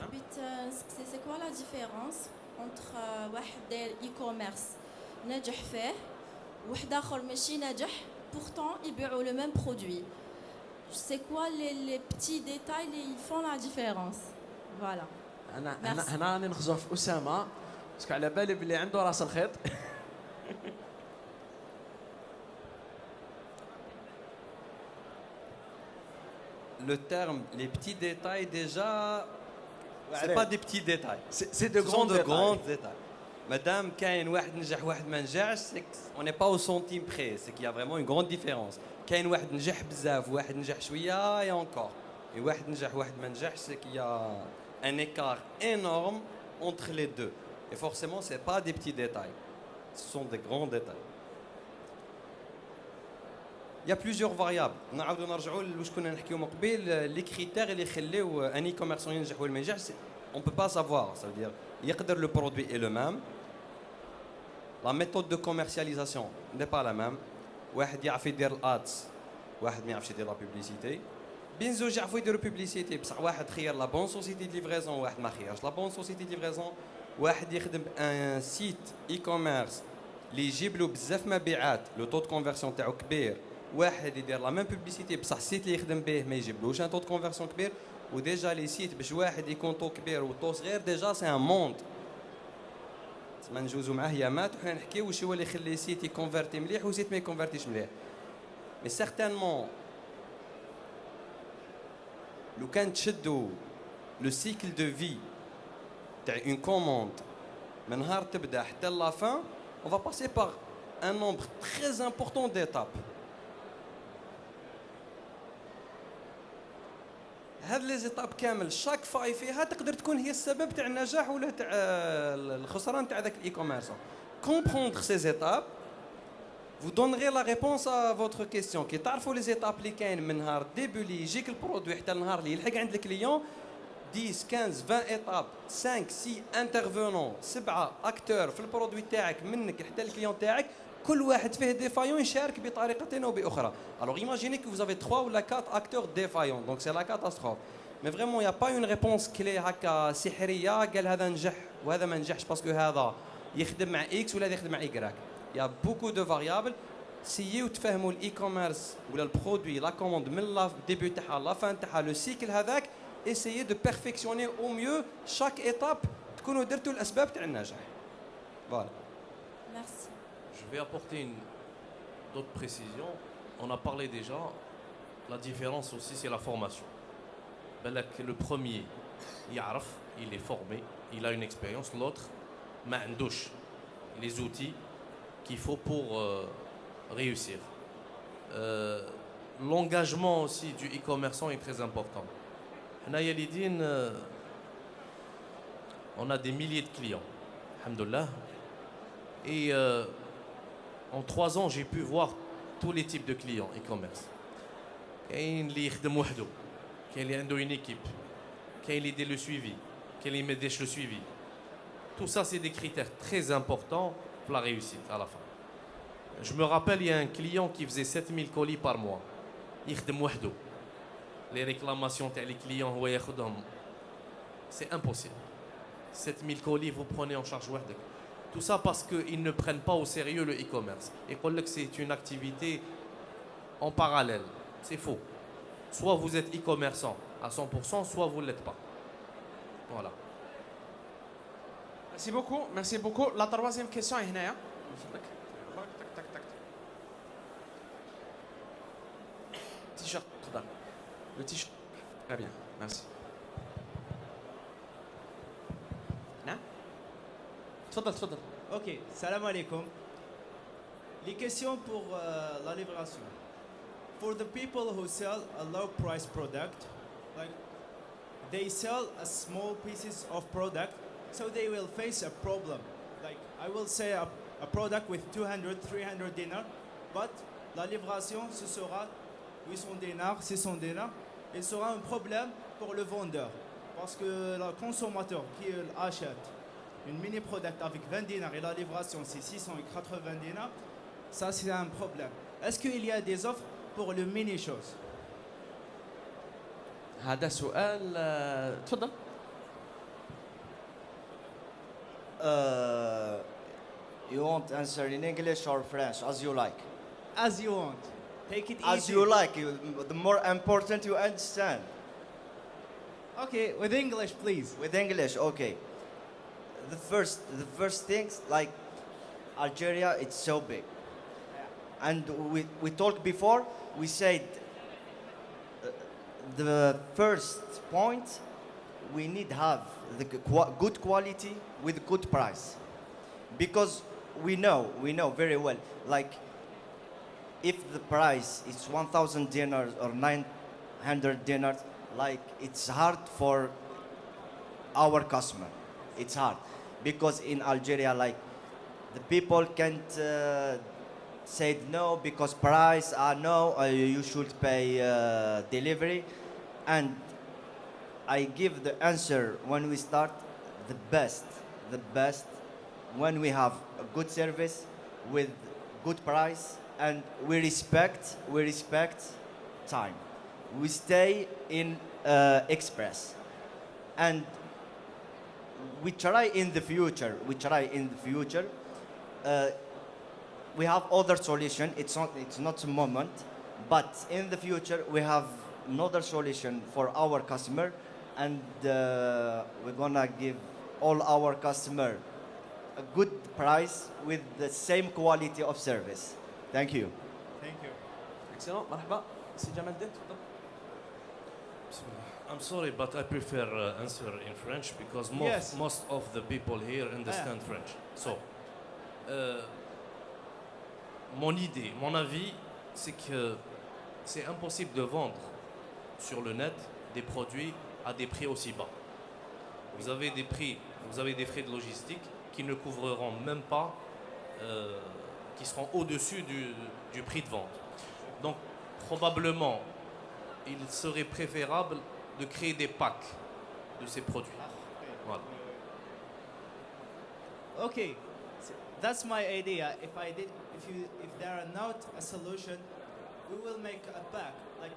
حبيت نسقسي c'est quoi la différence entre واحد داير e-commerce ناجح فيه وواحد اخر ماشي ناجح pourtant يبيعوا le même produit. C'est quoi les petits détails qui font la différence? Voilà. هنا راني نخزر في أسامة باسكو على بالي بلي عنده راس الخيط. Le terme, les petits détails, déjà, c'est pas des petits détails. C'est de Ce sont grands de détails. Madame, كاين واحد نجح واحد ما نجحش, on n'est pas au centime près, c'est qu'il y a vraiment une grande différence. كاين واحد نجح بزاف واحد نجح شويه et encore. Et واحد نجح واحد ما نجحش, c'est qu'il y a un écart énorme entre les deux. Et forcément, c'est pas des petits détails. Ce sont des grands détails. Il y a plusieurs variables. نعاودوا نرجعوا لواش كنا نحكيو من قبل, les critères اللي يخليو ان e-commerçant ينجح ولا ما ينجحش. On peut pas savoir, ça veut dire يقدر le produit est le même. La méthode de commercialisation n'est pas la même. واحد يعرف يدير الادز, واحد ما يعرفش يدير لا بوبليسيتي. بين زوج يعرفوا يديروا بوبليسيتي, بصح واحد خير لا بون سوسيتي دي ليفريزون, واحد ما خيرش لا بون سوسيتي دي ليفريزون. واحد يخدم ان سيت اي كوميرس اللي يجيب له بزاف مبيعات, لو تو دو كونفرسيون تاعو كبير. واحد يدير لا ميم بوبليسيتي بصح السيت اللي يخدم به ما يجيبلوش ان تو دو كونفرسيون كبير. وديجا لي سيت باش واحد يكون تو كبير وطو صغير, ديجا سي ان موند. ما نجوزو معاه يامات وحنا نحكيو واش هو اللي يخلي سيت يكونفرتي مليح وسيت ما يكونفرتيش مليح. مي سيغتانمون لو كان تشدوا لو سيكل دو في تاع اون كوموند من نهار تبدا حتى لا فان, on va passer par un nombre très important d'étapes. هاد لي زيتاب كامل شاك فاي فيها تقدر تكون هي السبب تاع النجاح ولا تاع الخسران تاع ذاك الاي كوميرسون. Comprendre ces étapes vous donnerez la réponse à votre question. كي تعرفوا لي زيتاب اللي كاين من نهار ديبي اللي يجيك البرودوي حتى النهار اللي يلحق عند الكليون, 10 15 20 ايتاب, 5 6 انترفونون, 7 اكتور في البرودوي تاعك منك حتى الكليون تاعك, كل واحد فيه ديفايون يشارك بطريقه او باخرى. Alors imaginez que vous avez 3 ou 4 acteurs défaillants, donc c'est la catastrophe. Mais vraiment il y a pas une réponse clé هكا سحريه قال هذا نجح وهذا ما نجحش باسكو هذا يخدم مع اكس ولا هذا يخدم مع ايكغاك. Il y a beaucoup de variables. سيو تفهموا الاي كوميرس ولا البرودوي لا كوموند من لا ديبي تاعها لا فان تاعها لو سيكل هذاك, essayez de perfectionner au mieux chaque étape تكونوا درتوا الاسباب تاع النجاح. Voilà. Merci. Je vais apporter d'autres précisions. On a parlé déjà. La différence aussi, c'est la formation. Le premier, il est formé, il a une expérience. L'autre, les outils qu'il faut pour réussir. L'engagement aussi du e-commerçant est très important. حنايا ليدين on a des milliers de clients, alhamdoulilah. Et en 3 ans, j'ai pu voir tous les types de clients e-commerce. كاين اللي يخدم وحده، كاين اللي عنده une équipe, كاين اللي يدير le suivi, كاين اللي ما يديرش le suivi. Tout ça, c'est des critères très importants pour la réussite à la fin. Je me rappelle, il y a un client qui faisait 7000 colis par mois. يخدم وحده. Les réclamations تاع les clients هو ياخذهم. C'est impossible. 7000 colis, vous prenez en charge وحدك. Tout ça parce qu'ils ne prennent pas au sérieux le e-commerce. Et que c'est une activité en parallèle. C'est faux. Soit vous êtes e-commerçant à 100%, soit vous ne l'êtes pas. Voilà. Merci beaucoup, merci beaucoup. La troisième question est هنايا. T-shirt, تفضل. Le t-shirt. Très bien, merci. نعم. تفضل تفضل. Ok, salam alaikum. Les questions pour la livraison. For the people who sell a low price product, like they sell a small pieces of product, so they will face a problem. Like I will say a product with 200, 300 dinars, but la livraison ce sera 800 dinars, 600 dinars. Il sera un problème pour le vendeur parce que le consommateur qui achète une mini product avec 20 dinars et la livraison c'est 600 et 80 dinars, ça c'est un problème. Est-ce qu'il y a des offres pour le mini chose? هذا سؤال تفضل. You want answer in English or French, as you like. As you want. Take it As easy. you like. The more important you understand. Okay, with English please. With English, okay. The first things, like Algeria, it's so big. And we talked before, we said the first point, we need have the good quality with good price. Because we know very well, like if the price is 1,000 dinars or 900 dinars, like it's hard for our customer. It's hard. Because in Algeria, like the people can't say no because price, no, you should pay delivery. And I give the answer when we start, the best, when we have a good service with good price and we respect time. We stay in express. And we try in the future. We have other solution. It's not a moment, but in the future we have another solution for our customer, and we're gonna give all our customer a good price with the same quality of service. Thank you. Thank you. Excellent, مرحبا. سي جمال الدين تفضل. I'm sorry, but I prefer answer in French because Yes. most of the people here understand French. So, mon idée, mon avis, c'est que c'est impossible de vendre sur le net des produits à des prix aussi bas. Vous avez des frais de logistique qui ne couvriront même pas, qui seront au-dessus du prix de vente. Donc, probablement, il serait préférable de créer des packs de ces produits. Voilà. Okay, that's my idea. If there are not a solution, we will make a pack. Like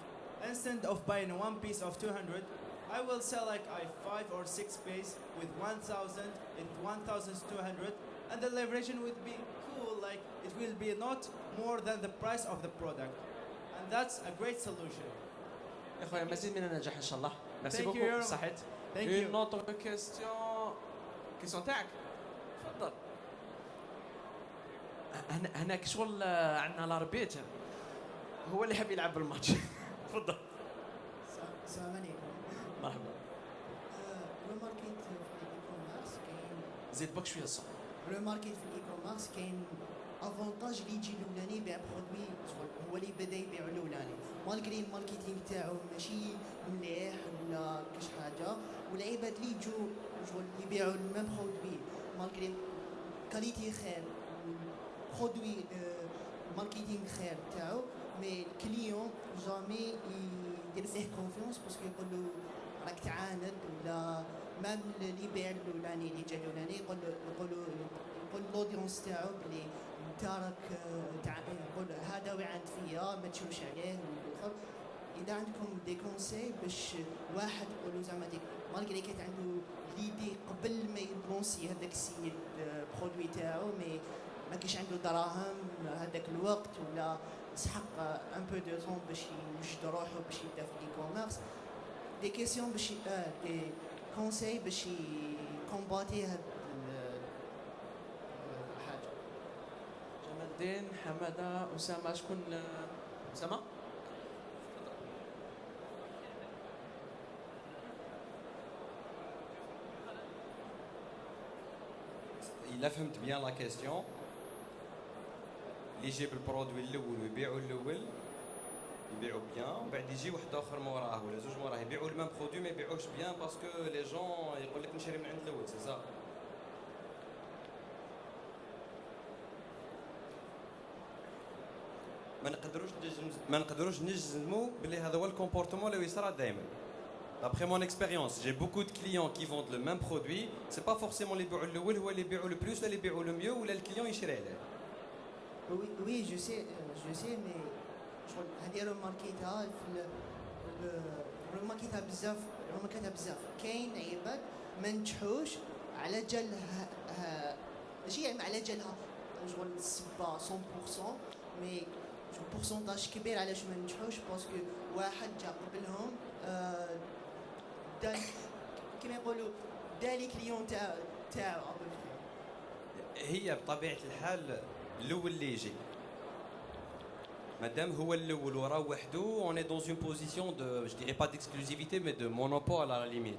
instead of buying one piece of 200, I will sell like 5 or 6 pieces with 1,000 and 1,200, and the liberation would be cool. Like it will be not more than the price of the product, and that's a great solution. يا خويا مزيد من النجاح ان شاء الله. ميرسي Thank you بوكو very much. صحيت. Thank Une you. autre question تاعك. تفضل. هناك شغل عندنا الاربيت هو اللي حاب يلعب بالماتش. تفضل. السلام عليكم. مرحبا. الماركت في الاي كوميرس كاين زيد بك شويه الصوت. الماركت في الاي كوميرس كاين افونتاج اللي يجي الاولاني يبيع برودوي شغل هو اللي بدا يبيع الاولاني مالغري الماركتينغ تاعو ماشي مليح ولا كاش حاجه والعباد اللي يجوا شغل يبيعوا الميم برودوي مالغري كاليتي خير برودوي ماركتينغ خير تاعو مي الكليون جامي يدير فيه كونفيونس باسكو يقول له راك تعاند ولا مام اللي يبيع الاولاني اللي جا الاولاني يقول لودونس تاعو بلي انت راك يقول هذا وعند فيا ما تشوفش عليه والاخر اذا عندكم دي كونساي باش واحد يقولوا زعما ديك مالغري كانت عنده ليدي قبل ما يبونسي هذاك السيد برودوي تاعو مي ما كاينش عنده دراهم هذاك الوقت ولا سحق ان بو دو طون باش يوجد روحو باش يبدا في الاي كوميرس دي كيسيون باش دي كونساي باش يكومباتي هاد الحاجه. جمال الدين، حماده، اسامه، شكون؟ اسامه؟ إلا فهمت بيان لا كيستيون اللي يجيب البرودوي الاول ويبيعوا الاول يبيعوا بيان ومن بعد يجي واحد اخر موراه ولا زوج موراه يبيعوا الميم برودوي ما يبيعوش بيان باسكو لي جون يقول لك نشري من عند الاول سي صا. ما نقدروش نجزموا بلي هذا هو الكومبورتمون اللي يصرى دائما. D'après mon expérience, j'ai beaucoup de clients qui vendent le même produit. C'est pas forcément les بيعوا الاول هو اللي يبيعوا le plus ولا اللي يبيعوا le mieux ولا الكليون يشري عليه. Oui, je sais, mais شغل هذه روماركيتها في روماركيتها بزاف كاين عباد ما نجحوش على جال ماشي يعني على جالها شغل السبه 100% مي بورسونتاج كبير علاش ما نجحوش باسكو واحد جا قبلهم دار كيما يقولوا دالي كليون تاعو هي بطبيعه الحال الاول اللي يجي مادام هو الاول وراه وحده on est dans une position de je dirais pas d'exclusivité mais de monopole à la limite.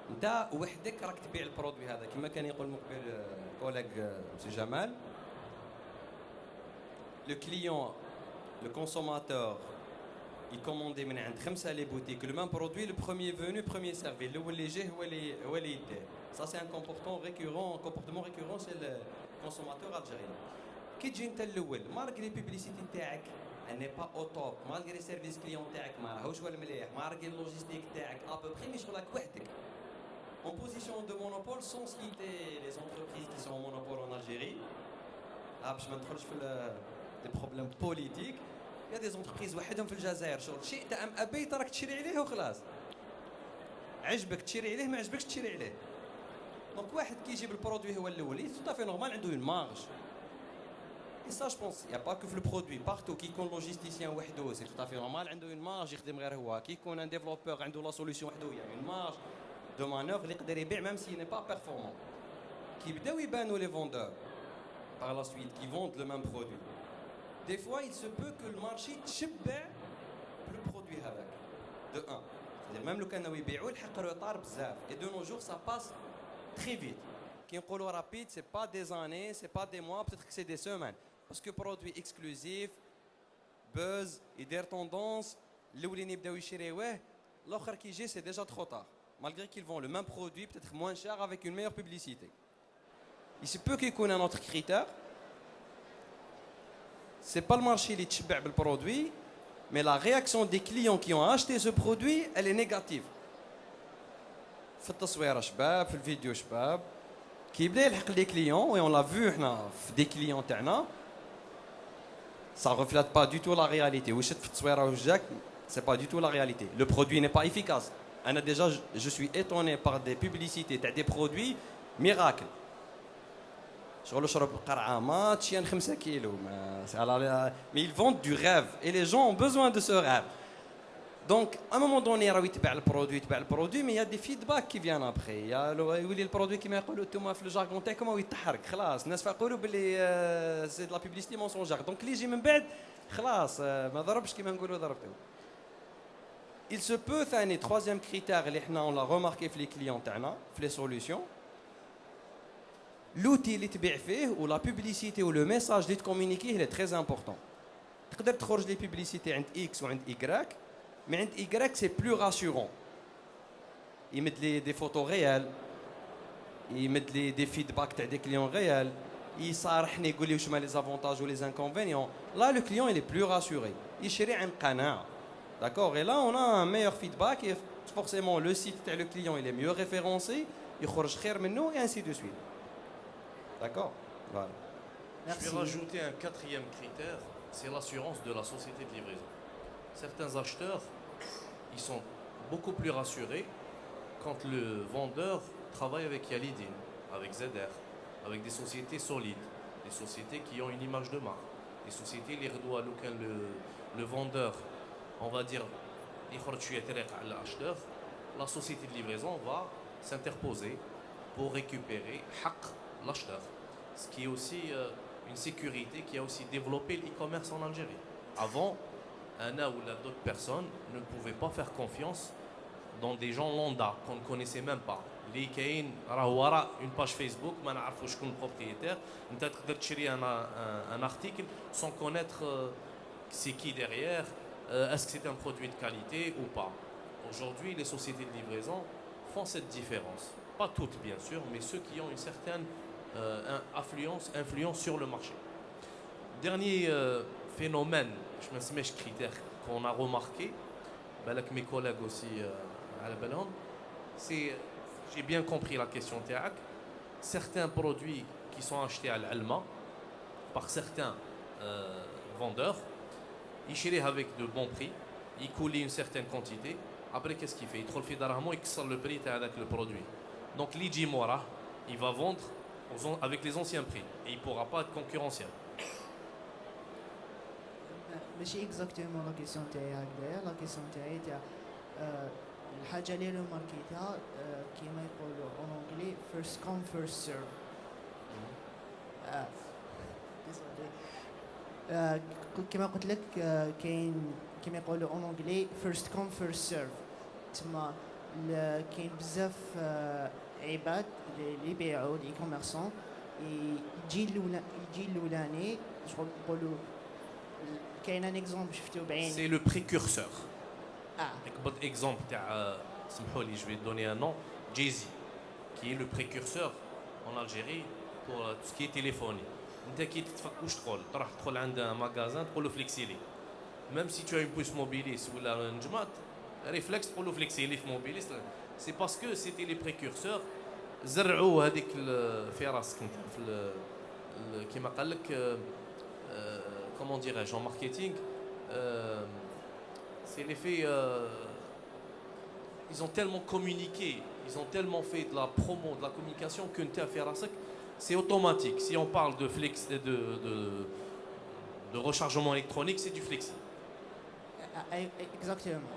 انت وحدك راك تبيع البرودوي هذا كما كان يقول مقبل كوليغ سي جمال. Le client, le consommateur, il commande من عند 5 les boutiques le même produit, le premier venu, premier servi. الاول اللي جا هو اللي يديه. Ça c'est un comportement récurrent chez le consommateur algérien. كي تجي انت الاول مالغري البيبليسيتي تاعك اني با او توب مالغري سيرفيس كليون تاعك ما راهوش ولا مليح مالغري اللوجيستيك تاعك ابوبري مي شغلك وحدك en position de monopole sans citer les entreprises qui sont en monopole en Algérie. باش ما ندخلش في des problèmes politiques. Il y a des entreprises وحدهم في الجزائر شغل شئت ام ابيت راك تشري عليه وخلاص. عجبك تشري عليه ما عجبكش تشري عليه. دونك واحد كيجيب البرودوي هو الاول tout à fait normal عنده une marge. Et ça je pense il y a pas que le produit partout كي يكون لوجيستيسيان وحده c'est tout à fait normal عنده une marge يخدم غير هو كي يكون ان ديفلوبور عنده لا سوليوشن وحده il y a une marge de manœuvre اللي يقدر يبيع même s'il n'est pas performant. كي بداو يبانوا les vendeurs par la suite qui vendent le même produit. Des fois, il se peut que le marché تشبع le produit هذاك. De un. C'est-à-dire même le كانوا يبيعوا الحق روطار بزاف. Et de nos jours, ça passe très vite. كي نقولوا rapide, c'est pas des années, c'est pas des mois, peut-être que c'est des semaines. Parce que produit exclusif, buzz, يدير tendance, الاولين يبداو يشريوه, l'autre qui j'ai, c'est déjà trop tard. Malgré qu'ils vendent le même produit, peut-être moins cher avec une meilleure publicité. Il se peut qu'il y ait un autre critère. C'est pas le marché qui تشبع بالبرودوي, mais la réaction des clients qui ont acheté ce produit, elle est négative. في التصوير شباب, في الفيديو شباب, كي يبدا يلحق les clients et on l'a vu احنا في des clients تاعنا, ça reflète pas du tout la réalité. وشت في التصويره وجاك, c'est pas du tout la réalité. Le produit n'est pas efficace. أنا déjà je suis étonné par des publicités تاع des produits miracles. شغل شرب قرعه ما تشيان 5 كيلو mais ils vendent du rêve et les gens ont besoin de ce rêve. Donc à un moment donné راهو يتبع البرودوي mais il y a des feedbacks qui viennent après. يولي البرودوي كيما يقولوا انتوما في الجارغون تاعكم هو يتحرك خلاص الناس يقولوا باللي سي لا بوبليسيتي مونسونجير دونك اللي يجي من بعد خلاص ما ضربش كيما نقولوا ضربته. Il se peut ثاني troisième critère اللي احنا on l'a remarqué في les clients تاعنا في les solutions l'outil اللي تبيع فيه ou la publicité ou le message اللي تكومونيكيه il est très important. تقدر تخرج لي publicité عند X وعند Y, mais عند Y c'est plus rassurant. يمد لي des photos réelles, يمد لي des feedbacks تاع des clients réels, يصارحني يقول لي واش هما les avantages ou les inconvénients. Là le client il est plus rassuré. يشري عن قناعة. D'accord? Et là on a un meilleur feedback et forcément le site تاع le client il est mieux référencé, يخرج خير منه et ainsi de suite. D'accord? Voilà. Je vais rajouter un quatrième critère, c'est l'assurance de la société de livraison. Certains acheteurs, ils sont beaucoup plus rassurés quand le vendeur travaille avec Yalidin, avec ZR, avec des sociétés solides, des sociétés qui ont une image de marque, des sociétés les redouas auxquelles le vendeur, on va dire, l'acheteur, la société de livraison va s'interposer pour récupérer l'acheteur. Ce qui est aussi une sécurité qui a aussi développé l'e-commerce en Algérie. Avant, Anna ou d'autres personnes ne pouvaient pas faire confiance dans des gens lambda qu'on ne connaissait même pas. Les كاين راه ورا une page Facebook ما نعرفوا شكون propriétaire. انت تقدر تشري un article sans connaître c'est qui derrière, est-ce que c'est un produit de qualité ou pas. Aujourd'hui, les sociétés de livraison font cette différence. Pas toutes bien sûr, mais ceux qui ont une certaine influence sur le marché. Dernier phénomène, je me suis critère qu'on a remarqué, avec mes collègues aussi à la Belham, c'est, j'ai bien compris la question TAC, certains produits qui sont achetés à l'Alma par certains vendeurs, ils chérissent avec de bons prix, ils coulent une certaine quantité, après qu'est-ce qu'il fait? Il trouve le prix avec le produit. Donc l'Iji Mora, il va vendre avec les anciens prix et il ne pourra pas être concurrentiel. ماشي اكزاكتومون لا كيسيون تاعي هكذايا لا كيسيون تاعي تاع الحاجه اللي لو ماركيتها كيما يقولوا اون انجلي فيرست كوم فيرست سيرف كيما قلت لك كاين كيما يقولوا اون انجلي فيرست كوم فيرست سيرف تما كاين بزاف عباد اللي يبيعوا لي كوميرسون يجي الاولاني شغل نقولوا كاين ان اكزومبل شفتو بعيني C'est le précurseur. Ah. Exemple, je vais te donner un nom, Jay-Z, qui est le précurseur en Algérie pour tout ce qui est téléphonie. انت كي تفكوش تروح تدخل عند un magasin تقول له فليكسي لي. Même si tu as une puce mobilis ولا نجمات ريفلكس تقول له فليكسي لي في موبيليس. C'est parce que c'était les précurseurs زرعوا هذيك في راسك انت في كيما قال لك comment dirais-je, en marketing, c'est l'effet. Ils ont tellement communiqué, ils ont tellement fait de la promo, de la communication que c'est automatique. Si on parle de flex, de rechargement électronique, c'est du flexi. Exactement.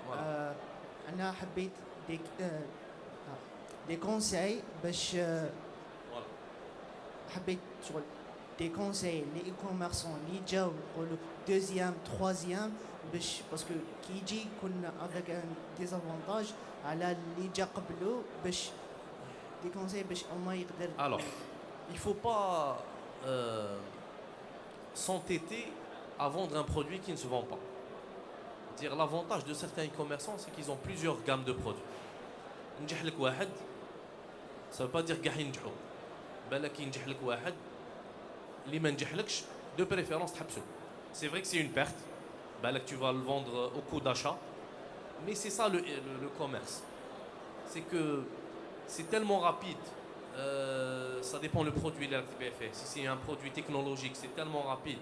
أنا حبيت des conseils باش حبيت شغل des conseils les e-commerçants اللي جاوا يقولوا deuxième troisième باش باسكو كي يجي كنا avec un désavantage على اللي جا قبله باش des conseils باش هما يقدر. Alors, il faut pas s'entêter à vendre un produit qui ne se vend pas. Dire l'avantage de certains e-commerçants, c'est qu'ils ont plusieurs gammes de produits. نجح لك واحد, ça veut pas dire كاع ينجحوا. بالك ينجح لك واحد اللي ما نجحلكش de préférence تحبسه. C'est vrai que c'est une perte. بالك tu vas le vendre au coût d'achat. Mais c'est ça le commerce. C'est que c'est tellement rapide. Ça dépend le produit là que tu fait. Si c'est un produit technologique, c'est tellement rapide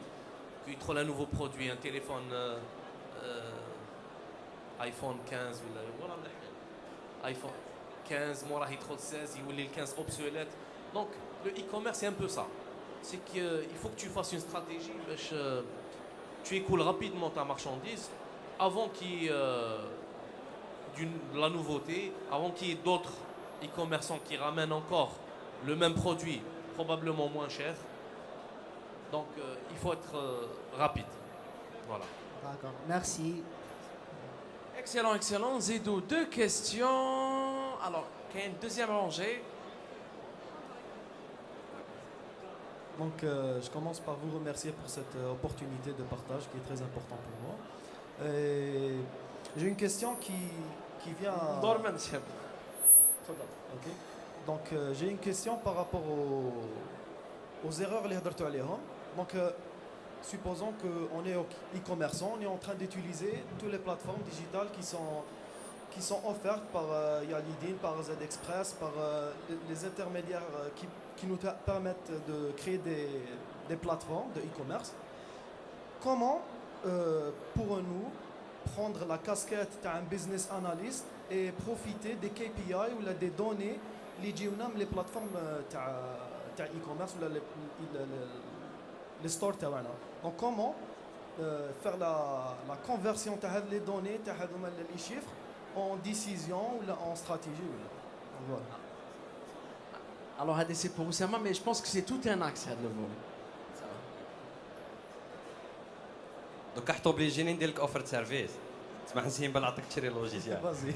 qu'il trouve un nouveau produit, un téléphone iPhone 15 voilà, iPhone 15 moi il trouve 16 il le 15 obsolète. Donc le e-commerce c'est un peu ça. C'est qu'il faut que tu fasses une stratégie tu écoules rapidement ta marchandise avant qu'il y ait de la nouveauté, avant qu'il y ait d'autres e-commerçants qui ramènent encore le même produit, probablement moins cher. Donc il faut être rapide. Voilà. D'accord, merci. Excellent, excellent. Zidou, deux questions. Alors, il y a une deuxième rangée. Donc, je commence par vous remercier pour cette opportunité de partage qui est très importante pour moi. Et j'ai une question qui vient... دورمان شاب. Ok. Donc, j'ai une question par rapport aux erreurs اللي هضرتوا عليهم. Donc, supposons qu'on est e-commerçant, on est en train d'utiliser toutes les plateformes digitales qui sont offertes par Yalidin, par Z-Express, par les intermédiaires qui nous permettent de créer des plateformes de e-commerce. Comment pourrons-nous prendre la casquette d'un business analyst et profiter des KPI ou des données qui viennent les plateformes de e-commerce ou les stores تاعنا. Donc comment faire la conversion de les données les chiffres en décision ou en stratégie. Voilà. Alors, c'est pour Oussama, mais je pense que c'est tout un axe, le volet. Donc, tu es obligé de faire offre de service. Tu m'as dit que tu as logiciel. Vas-y.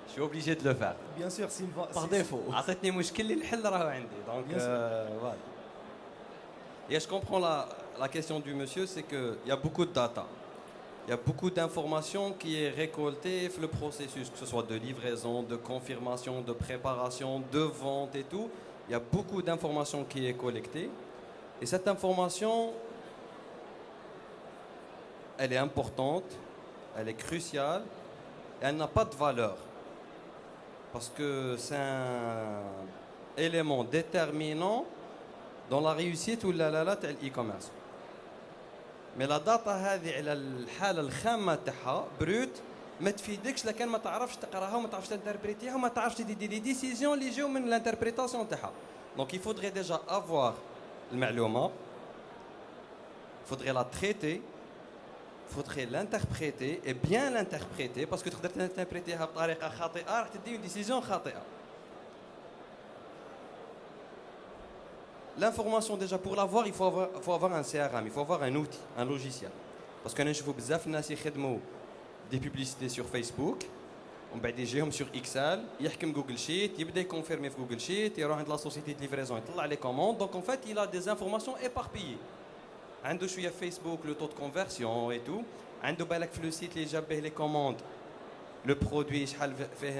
Je suis obligé de le faire. Bien sûr, par défaut. عطيتني مشكل اللي الحل راه عندي. Donc, voilà. Et je comprends la question du monsieur, c'est qu'il y a beaucoup de data. Il y a beaucoup d'informations qui est récoltée dans le processus, que ce soit de livraison, de confirmation, de préparation, de vente et tout. Il y a beaucoup d'informations qui est collectée. Et cette information, elle est importante, elle est cruciale, et elle n'a pas de valeur. Parce que c'est un élément déterminant dans la réussite ou la e-commerce. Mais la data هذه على الحالة الخامة تاعها بروت ما تفيدكش لكن ما تعرفش تقراها وما تعرفش تانتربريتيها وما تعرفش تدي دي ديسيزيون اللي يجيو من الانتربريتاسيون تاعها. Donc il faudrait déjà avoir المعلومة, il faudrait la traiter, il faudrait l'interpréter et bien l'interpréter parce que تقدر تانتربريتيها بطريقة خاطئة راح تدي une décision خاطئة. L'information, déjà, pour l'avoir, il faut avoir un CRM, il faut avoir un outil, un logiciel. Parce que je vois des publicités sur Facebook, on va dire sur Excel, il y a Google Sheet, il y confirmer Google Sheet, il y a la société de livraison, il y a les commandes. Donc, en fait, il a des informations éparpillées. Il y a Facebook, le taux de conversion et tout. Il y a le site, les commandes. Le produit fait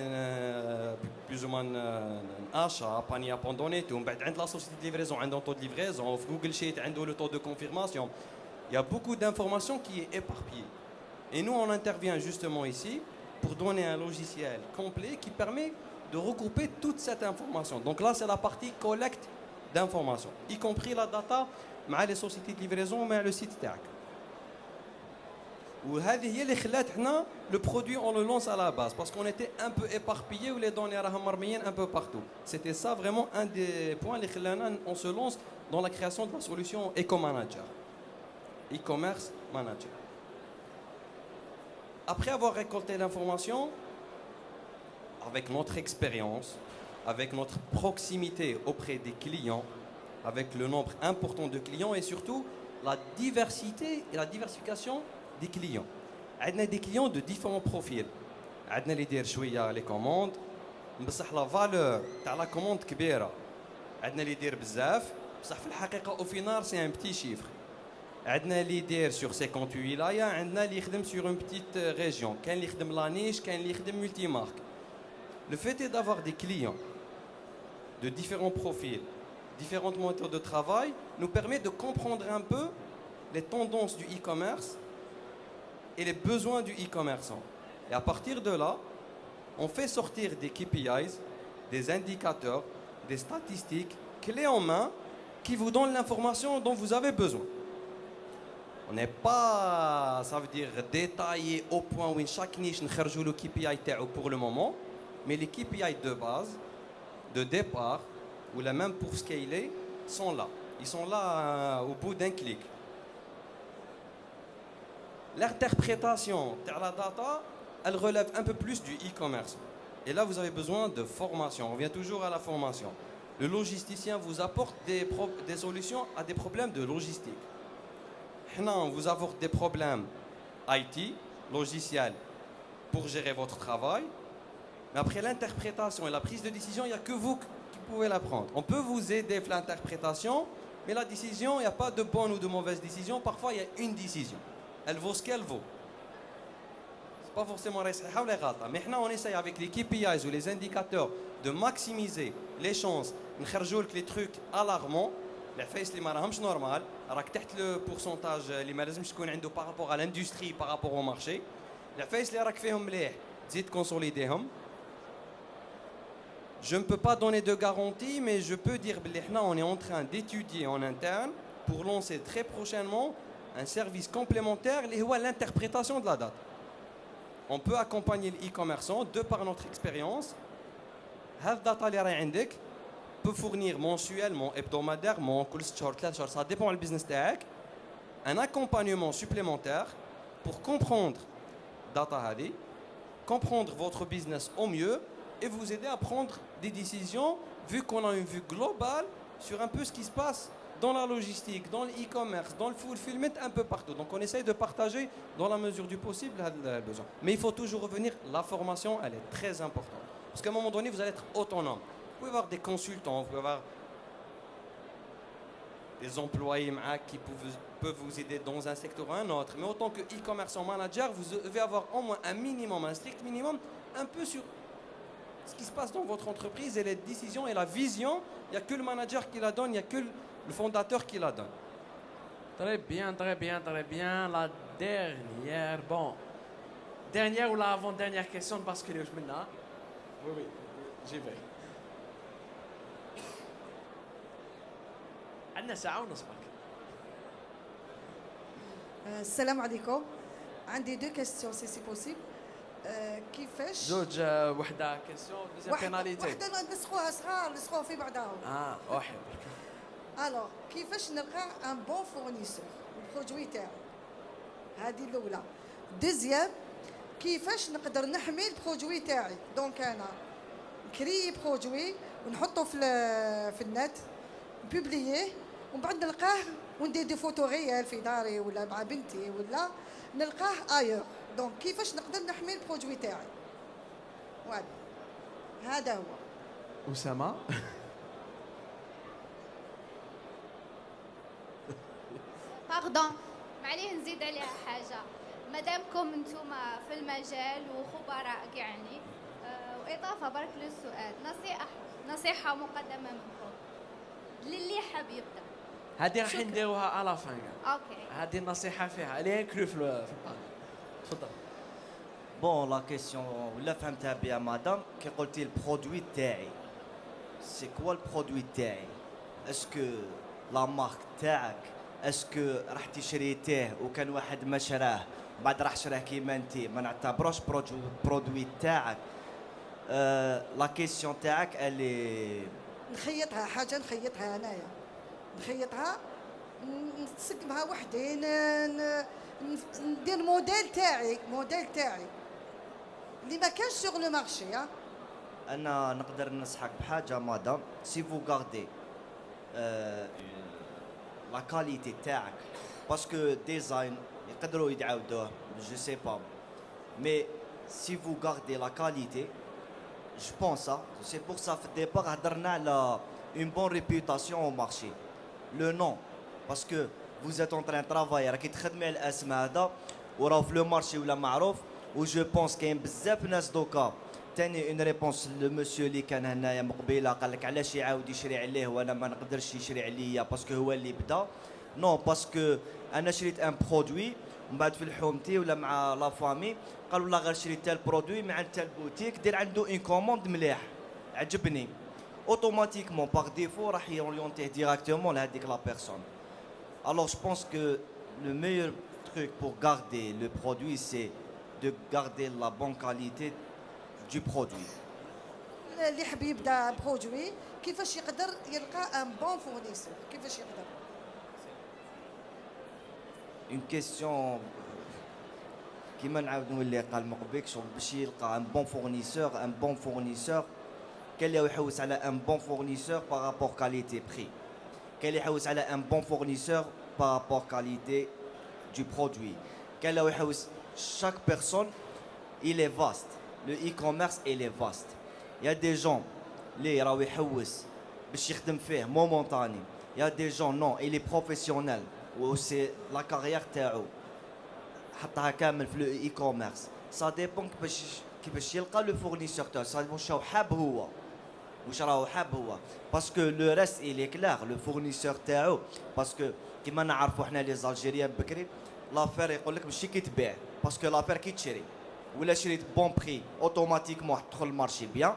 plus ou moins un achat, panier abandonné, tout. La société de livraison, un taux de livraison, Google Sheet, le taux de confirmation. Il y a beaucoup d'informations qui est éparpillées. Et nous, on intervient justement ici pour donner un logiciel complet qui permet de regrouper toute cette information. Donc là, c'est la partie collecte d'informations, y compris la data, avec les sociétés de livraison, mais le site TAC. Le produit, on le lance à la base parce qu'on était un peu éparpillé ou les données un peu partout. C'était ça vraiment un des points on se lance dans la création de la solution Eco-Manager, e-commerce manager. Après avoir récolté l'information, avec notre expérience, avec notre proximité auprès des clients, avec le nombre important de clients et surtout la diversité et la diversification des clients. On a des clients de différents profils. On a les commandes, la valeur de la commande كبيرة. On a les بزاف, بصح في الحقيقة au final c'est un petit chiffre. On a les sur 58 ولاية, on a les sur une petite région. كاين اللي يخدم la niche, كاين اللي يخدم multimarque. Le fait est d'avoir des clients de différents profils, différentes méthodes de travail, nous permet de comprendre un peu les tendances du e-commerce et les besoins du e-commerçant. Et à partir de là, on fait sortir des KPIs, des indicateurs, des statistiques clés en main qui vous donnent l'information dont vous avez besoin. On n'est pas, ça veut dire, détaillé au point où chaque niche nous le KPI pour le moment, mais les KPI de base, de départ, ou la même pour scaler, sont là. Ils sont là au bout d'un clic. L'interprétation de la data, elle relève un peu plus du e-commerce. Et là, vous avez besoin de formation. On vient toujours à la formation. Le logisticien vous apporte des solutions à des problèmes de logistique. On vous apporte des problèmes IT, logiciel, pour gérer votre travail. Mais après l'interprétation et la prise de décision, il n'y a que vous qui pouvez la prendre. On peut vous aider dans l'interprétation, Mais la décision, il n'y a pas de bonne ou de mauvaise décision. Parfois, il y a une décision. Elle vaut ce qu'elle vaut. C'est pas forcément les صحيحة ولا غلطة. Mais nous, on essaye avec les KPIs ou les indicateurs de maximiser les chances. نخرجوا لك les trucs alarmants. العفايس اللي ما راهمش نورمال. راك تحت le pourcentage اللي ما لازمش تكون عنده par rapport à l'industrie, par rapport au marché. العفايس اللي راك فيهم مليح تزيد consolider. Je ne peux pas donner de garantie, mais je peux dire qu'on est en train d'étudier en interne pour lancer très prochainement un service complémentaire, l'interprétation de la date. On peut accompagner l'e-commerçant de par notre expérience. Cette data peut fournir mensuellement, hebdomadairement, ça dépend du business tag, un accompagnement supplémentaire pour comprendre data, comprendre votre business au mieux et vous aider à prendre des décisions vu qu'on a une vue globale sur un peu ce qui se passe dans la logistique, dans l'e-commerce, dans le fulfillment, un peu partout. Donc on essaye de partager dans la mesure du possible le besoin. Mais il faut toujours revenir, la formation, elle est très importante. Parce qu'à un moment donné, vous allez être autonome. Vous pouvez avoir des consultants, vous pouvez avoir des employés qui peuvent vous aider dans un secteur ou un autre. Mais autant que e-commerçant manager, vous devez avoir au moins un minimum, un strict minimum, un peu sur ce qui se passe dans votre entreprise et les décisions et la vision. Il n'y a que le manager qui la donne, il n'y a que le fondateur qui la donne. Très bien, très bien, très bien. La dernière, bon. Dernière ou la avant-dernière question parce que je maintenant. Oui, oui, j'y vais. عندنا ساعة ونص برك. السلام عليكم. عندي دو كيستيون سي بوسيبل. كيفاش زوج وحده كيسيون دوزيام بيناليتي وحده نسخوها صغار نسخوها في بعضهم واحد الوغ كيفاش نلقى ان بون فورنيسور البرودوي تاعو هذه الاولى دوزيام كيفاش نقدر نحمي البرودوي تاعي دونك انا نكري برودوي ونحطه في النت نبوبلييه ومن بعد نلقاه وندير دي فوتو ريال في داري ولا مع بنتي ولا نلقاه ايور دونك كيفاش نقدر نحمي البرودوي تاعي هذا هو أسامة باردون معليه نزيد عليها حاجة مادامكم انتوما في المجال وخبراء يعني وإضافة برك للسؤال نصيحة مقدمة منكم للي حاب يبدأ هذه راح نديروها على فان اوكي هذه النصيحة فيها اللي انكلو في البان تفضل بون لا كيسيون ولا فهمتها بها مدام كي قلتي البرودوي تاعي سي كوا البرودوي تاعي اسكو لا مارك تاعك اسكو راح تشريتيه وكان واحد ما شراه بعد راح شراه كيما انت ما نعتبروش برودوي تاعك لا كيسيون تاعك اللي نخيطها حاجه نخيطها انايا نخيطها نسقمها وحدي ندير موديل تاعي اللي ما كانش سوغ لو مارشي انا نقدر ننصحك بحاجه مدام سي فو غاردي لا كاليتي تاعك باسكو ديزاين يقدروا يتعاودوه جو سي با مي سي فو غاردي لا كاليتي جو بونس سي بور سا في الديبار هضرنا على اون بون ريبيوتاسيون او مارشي لو نون باسكو vous êtes en train de travailler راكي تخدمي على الاسم هذا وراه في لو مارشي ولا معروف و جو بونس كاين بزاف ناس دوكا تاني اون ريبونس للمسيو اللي كان هنايا مقبيله قال لك علاش يعاود يشري عليه وانا ما نقدرش يشري عليا باسكو هو اللي بدا نو باسكو انا شريت ان برودوي من بعد في الحومتي ولا مع لا فامي قالوا لا غير شريت تال برودوي مع تال بوتيك دير عنده اون كوموند مليح عجبني اوتوماتيكمون باغ ديفو راح يوريونتيه ديراكتومون لهذيك لا بيرسون. Alors je pense que le meilleur truc pour garder le produit c'est de garder la bonne qualité du produit. اللي حاب يبدا برودوي كيفاش يقدر يلقى ان بون فورنيسور كيفاش يقدر Une question كيما نعاود نولي قال مقبيك شغل باش يلقى ان بون فورنيسور كاين اللي يحوس على ان بون فورنيسور بارابور كاليتي بري كاين اللي يحوس على ان بون فورنيسور بارابور كاليتي du produit كاين اللي يحوس chaque personne il est vaste le e-commerce il est vaste il y a des gens اللي راهو يحوس باش يخدم فيه مومونتاني Il y a des gens, non, il est professionnel. Ou c'est la carrière تاعو حطها كامل في الاي كوميرس. Ça dépend كيفاش يلقى لو فورنيسور تاعو. Ça dépend واش راهو حاب هو. واش راهو حاب هو. باسكو لو ريست il est clair لو فورنيسور تاعو. باسكو كيما نعرفوا حنا لي زالجيريان بكري لافير يقول لك ماشي كي تبيع. باسكو لافير كي تشري. ولا شريت بون بري اوتوماتيكمون تدخل المارشي بيان.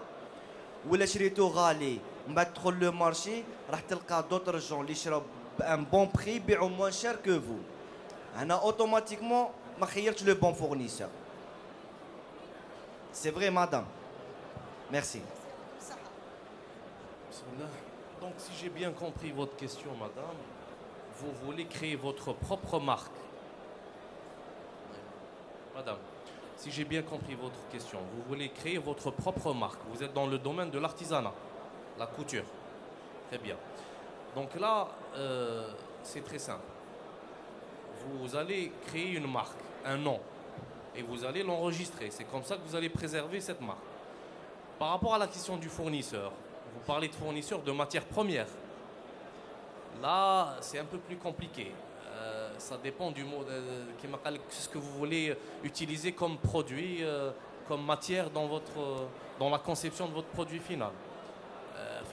ولا شريتو غالي من بعد تدخل لو مارشي راح تلقى دوطر جون اللي شراو بان بون بري يبيعوا موان شير كو فو. هنا اوتوماتيكمون ما خيرتش لو بون فورنيسور. سي فري مادام. ميرسي. Donc, si j'ai bien compris votre question, madame, vous voulez créer votre propre marque. Madame, si j'ai bien compris votre question, vous voulez créer votre propre marque. Vous êtes dans le domaine de l'artisanat, la couture. Très bien. Donc là, c'est très simple. Vous allez créer une marque, un nom, et vous allez l'enregistrer. C'est comme ça que vous allez préserver cette marque. Par rapport à la question du fournisseur, vous parlez de fournisseur de matières premières. Là, c'est un peu plus compliqué. Ça dépend du mot, ce que vous voulez utiliser comme produit, comme matière dans la conception de votre produit final.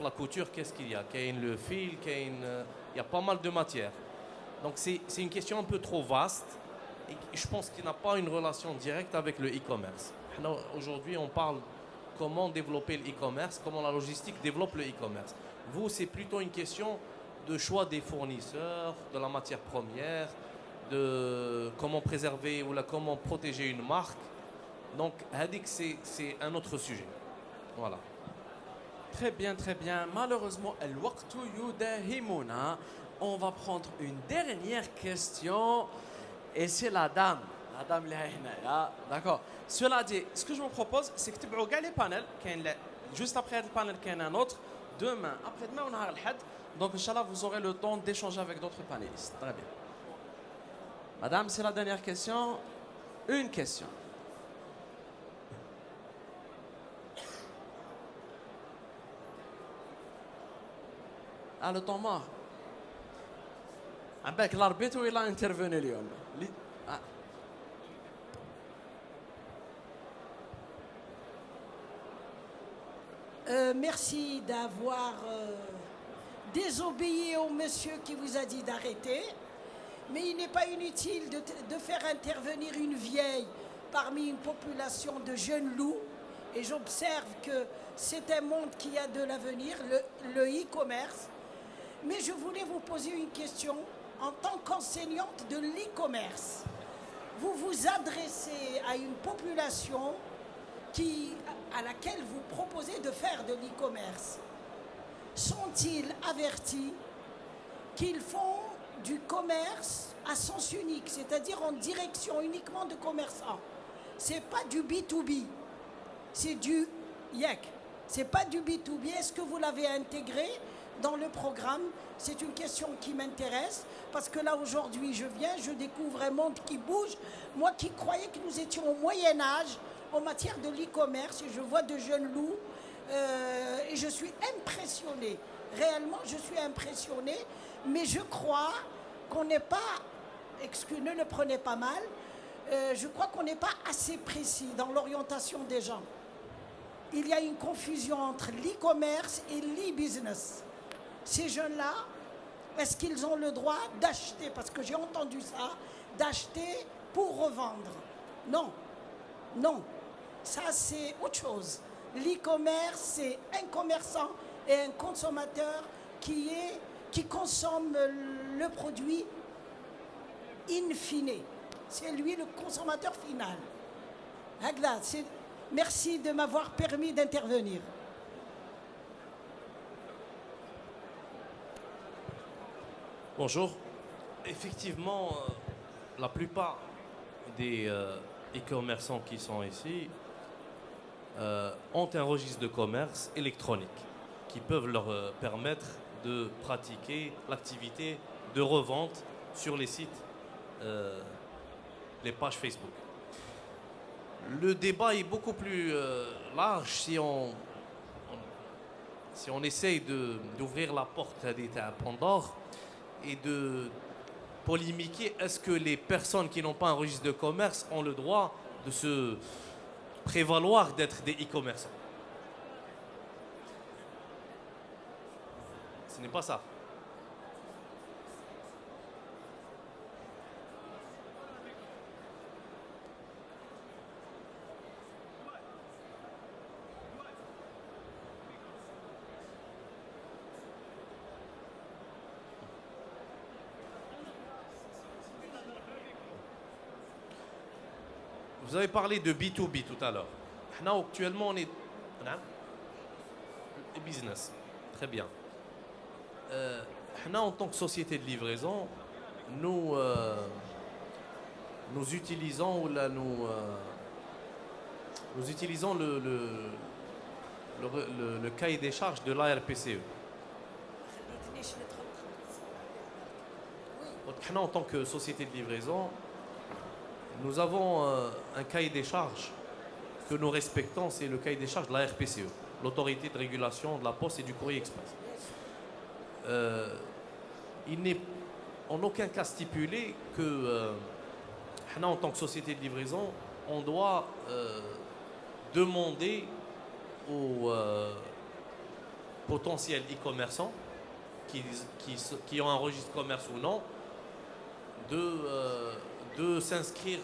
La couture, qu'est-ce qu'il y a? Il y a le fil, il y a pas mal de matières. Donc c'est une question un peu trop vaste et je pense qu'il n'a pas une relation directe avec le e-commerce. Aujourd'hui, on parle comment développer le e-commerce, comment la logistique développe le e-commerce. Vous, c'est plutôt une question de choix des fournisseurs, de la matière première, de comment préserver ou comment protéger une marque. Donc, Hadik, c'est un autre sujet. Voilà. Très bien, très bien. Malheureusement, on va prendre une dernière question. Et c'est la dame. La dame là. D'accord. Cela dit, ce que je vous propose, c'est que tu regardes les panels. Juste après le panel, il y en a un autre. Demain, après-demain, on a le had. Donc, Inch'Allah, vous aurez le temps d'échanger avec d'autres panélistes. Très bien. Madame, c'est la dernière question. Une question. Ah, le temps mort. Avec l'arbitre, il a intervenu, Lyon. Merci d'avoir désobéi au monsieur qui vous a dit d'arrêter. Mais il n'est pas inutile de faire intervenir une vieille parmi une population de jeunes loups. Et j'observe que c'est un monde qui a de l'avenir, le e-commerce. Mais je voulais vous poser une question en tant qu'enseignante de l'e-commerce. Vous vous adressez à une population à laquelle vous proposez de faire de l'e-commerce. Sont-ils avertis qu'ils font du commerce à sens unique, c'est-à-dire en direction uniquement de commerçants? C'est pas du B2B, c'est du YEC. C'est pas du B2B. Est-ce que vous l'avez intégré dans le programme? C'est une question qui m'intéresse parce que là aujourd'hui je découvre un monde qui bouge. Moi qui croyais que nous étions au Moyen-Âge en matière de l'e-commerce, et je vois de jeunes loups et je suis impressionnée. Réellement, je suis impressionnée, mais je crois qu'on n'est pas, ne le prenez pas mal, je crois qu'on n'est pas assez précis dans l'orientation des gens. Il y a une confusion entre l'e-commerce et l'e-business. Ces jeunes-là, est-ce qu'ils ont le droit d'acheter, parce que j'ai entendu ça, d'acheter pour revendre? Non, non. Ça, c'est autre chose. L'e-commerce, c'est un commerçant et un consommateur qui consomme le produit in fine. C'est lui le consommateur final. Merci de m'avoir permis d'intervenir. Bonjour. Effectivement, la plupart des e-commerçants qui sont ici ont un registre de commerce électronique qui peuvent leur permettre de pratiquer l'activité de revente sur les sites, les pages Facebook. Le débat est beaucoup plus large si on si on essaye d'ouvrir la porte à Pandore et de polémiquer, est-ce que les personnes qui n'ont pas un registre de commerce ont le droit de se prévaloir d'être des e-commerçants? Ce n'est pas ça. Vous avez parlé de B2B tout à l'heure. Actuellement, on est... business. Très bien. En tant que société de livraison, nous utilisons le cahier des charges de l'ARPCE. En tant que société de livraison, nous avons un cahier des charges que nous respectons, c'est le cahier des charges de la RPCE, l'autorité de régulation de la poste et du courrier express. Il n'est en aucun cas stipulé que, en tant que société de livraison, on doit demander aux potentiels e-commerçants qui ont un registre commerce ou non de s'inscrire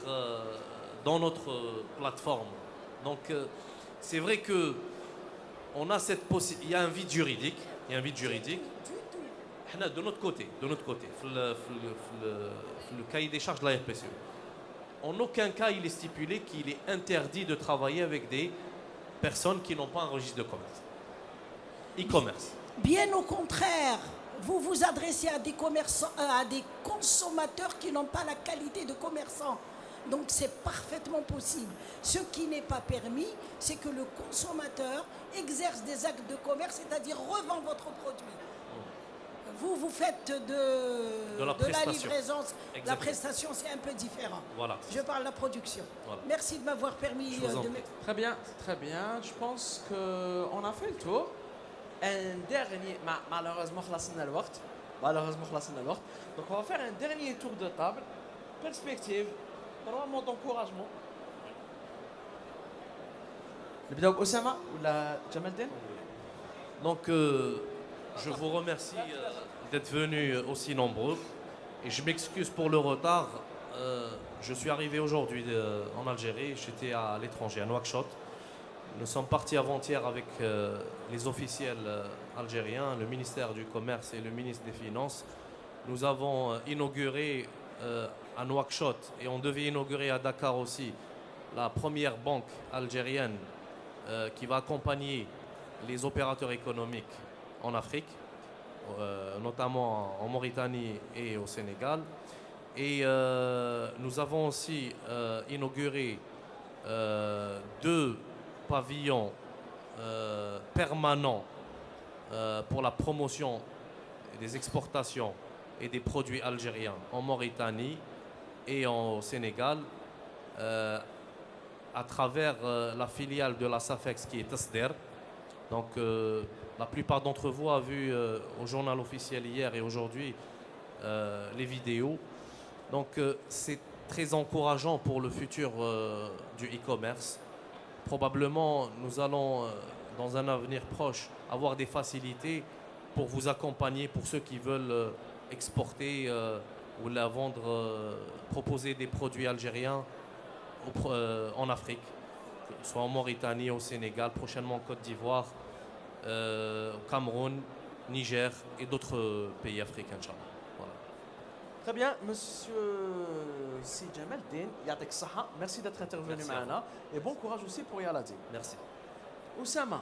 dans notre plateforme. Donc c'est vrai que on a cette il y a un vide juridique, de notre côté, le cahier des charges de la RPCE. En aucun cas il est stipulé qu'il est interdit de travailler avec des personnes qui n'ont pas un registre de commerce. E-commerce. Bien au contraire, vous vous adressez à des commerçants, à des consommateurs qui n'ont pas la qualité de commerçants. Donc c'est parfaitement possible. Ce qui n'est pas permis, c'est que le consommateur exerce des actes de commerce, c'est-à-dire revend votre produit. Vous faites de la livraison, la prestation, c'est un peu différent. Voilà. Je parle de la production. Voilà. Merci de m'avoir permis de... Très bien, très bien. Je pense qu'on a fait le tour. Un dernier, malheureusement, donc on va faire un dernier tour de table. Perspective, normalement d'encouragement. نبداو بأسامة ولا جمال الدين؟ Donc je vous remercie d'être venus aussi nombreux et je m'excuse pour le retard. Je suis arrivé aujourd'hui en Algérie, j'étais à l'étranger, à Nouakchott. Nous sommes partis avant-hier avec les officiels algériens, le ministère du Commerce et le ministre des Finances. Nous avons inauguré à Nouakchott et on devait inaugurer à Dakar aussi la première banque algérienne qui va accompagner les opérateurs économiques en Afrique, notamment en Mauritanie et au Sénégal. Et nous avons aussi inauguré 2 pavillons permanents pour la promotion des exportations et des produits algériens en Mauritanie et au Sénégal à travers la filiale de la SAFEX qui est Tasder. Donc la plupart d'entre vous ont vu au journal officiel hier et aujourd'hui les vidéos. Donc c'est très encourageant pour le futur du e-commerce. Probablement, nous allons, dans un avenir proche, avoir des facilités pour vous accompagner, pour ceux qui veulent exporter ou la vendre, proposer des produits algériens en Afrique, soit en Mauritanie, au Sénégal, prochainement en Côte d'Ivoire, au Cameroun, Niger et d'autres pays africains, Inch'Allah. Voilà. Très bien, monsieur Si Jamal Din, Yatek Saha, merci d'être intervenu معنا et bon courage aussi pour Yaladi. Merci. Oussama,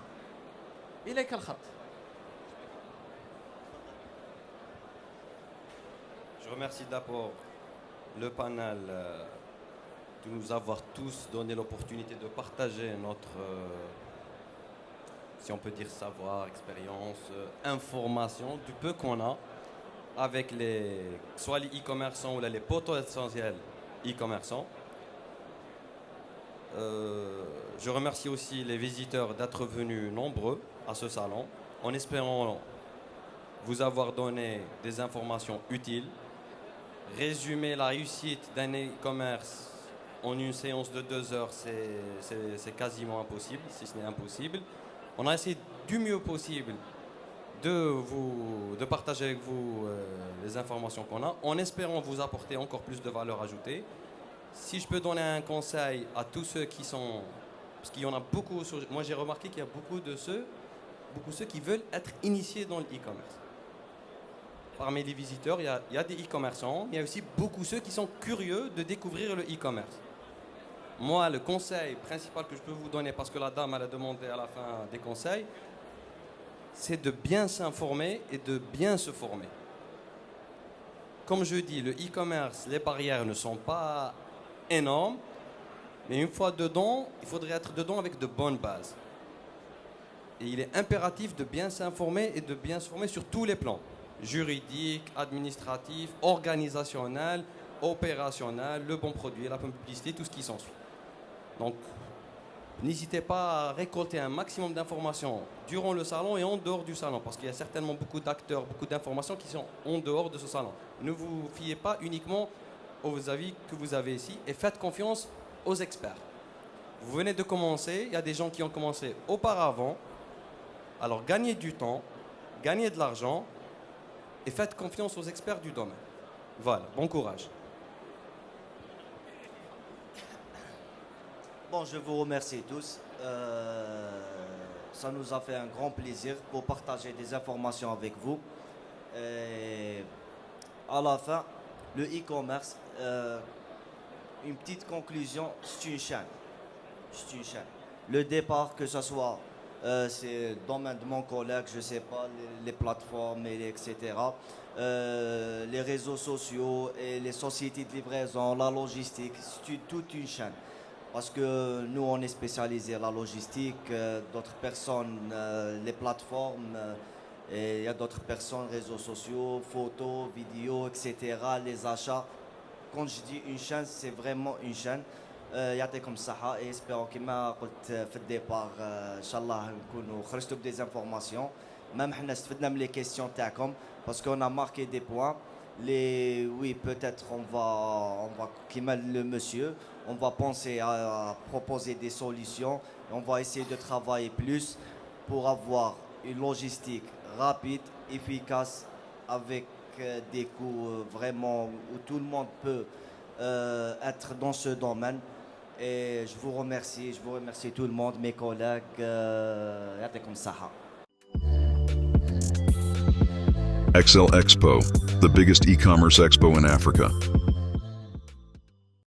إليك الخط. Je remercie d'abord le panel de nous avoir tous donné l'opportunité de partager notre, si on peut dire, savoir, expérience, information, du peu qu'on a avec soit les e-commerçants ou les potentiels e-commerçants. Je remercie aussi les visiteurs d'être venus nombreux à ce salon. en espérant vous avoir donné des informations utiles. Résumer la réussite d'un e-commerce en une séance de 2 heures, c'est quasiment impossible, si ce n'est impossible. On a essayé du mieux possible de partager avec vous les informations qu'on a, en espérant vous apporter encore plus de valeur ajoutée. Si je peux donner un conseil à tous ceux qui sont... Parce qu'il y en a beaucoup... Moi, j'ai remarqué qu'il y a beaucoup de ceux qui veulent être initiés dans le e-commerce. Parmi les visiteurs, il y a des e-commerçants, mais il y a aussi beaucoup ceux qui sont curieux de découvrir le e-commerce. Moi, le conseil principal que je peux vous donner, parce que la dame elle a demandé à la fin des conseils, c'est de bien s'informer et de bien se former. Comme je dis, le e-commerce, les barrières ne sont pas énormes, mais une fois dedans, il faudrait être dedans avec de bonnes bases. Et il est impératif de bien s'informer et de bien se former sur tous les plans. Juridique, administratif, organisationnel, opérationnel, le bon produit, la bonne publicité, tout ce qui s'ensuit. Donc, n'hésitez pas à récolter un maximum d'informations durant le salon et en dehors du salon, parce qu'il y a certainement beaucoup d'acteurs, beaucoup d'informations qui sont en dehors de ce salon. Ne vous fiez pas uniquement aux avis que vous avez ici et faites confiance aux experts. Vous venez de commencer, il y a des gens qui ont commencé auparavant, alors gagnez du temps, gagnez de l'argent, et faites confiance aux experts du domaine. Voilà, bon courage. Bon, je vous remercie tous. Ça nous a fait un grand plaisir pour partager des informations avec vous. Et à la fin, le e-commerce, une petite conclusion, c'est une chaîne. C'est une chaîne. Le départ, que ce soit c'est le domaine de mon collègue, je ne sais pas, les plateformes, etc. Les réseaux sociaux et les sociétés de livraison, la logistique, c'est toute une chaîne. Parce que nous, on est spécialisé à la logistique, d'autres personnes, les plateformes, et il y a d'autres personnes, réseaux sociaux, photos, vidéos, etc., les achats. Quand je dis une chaîne, c'est vraiment une chaîne. يعطيكم الصحة et espérons كما قلت في الديبار ان شاء الله نكونوا خرجتوا بدي انفورماسيون même حنا استفدنا من les questions تاعكم parce qu'on a marqué des points oui peut-être on va كما le monsieur on va penser à proposer des solutions et on va essayer de travailler plus pour avoir une logistique rapide, efficace avec des coûts vraiment où tout le monde peut être dans ce domaine. Et je vous remercie tout le monde, mes collègues. يعطيكم الصحة. Excel Expo, the biggest e-commerce expo in Africa.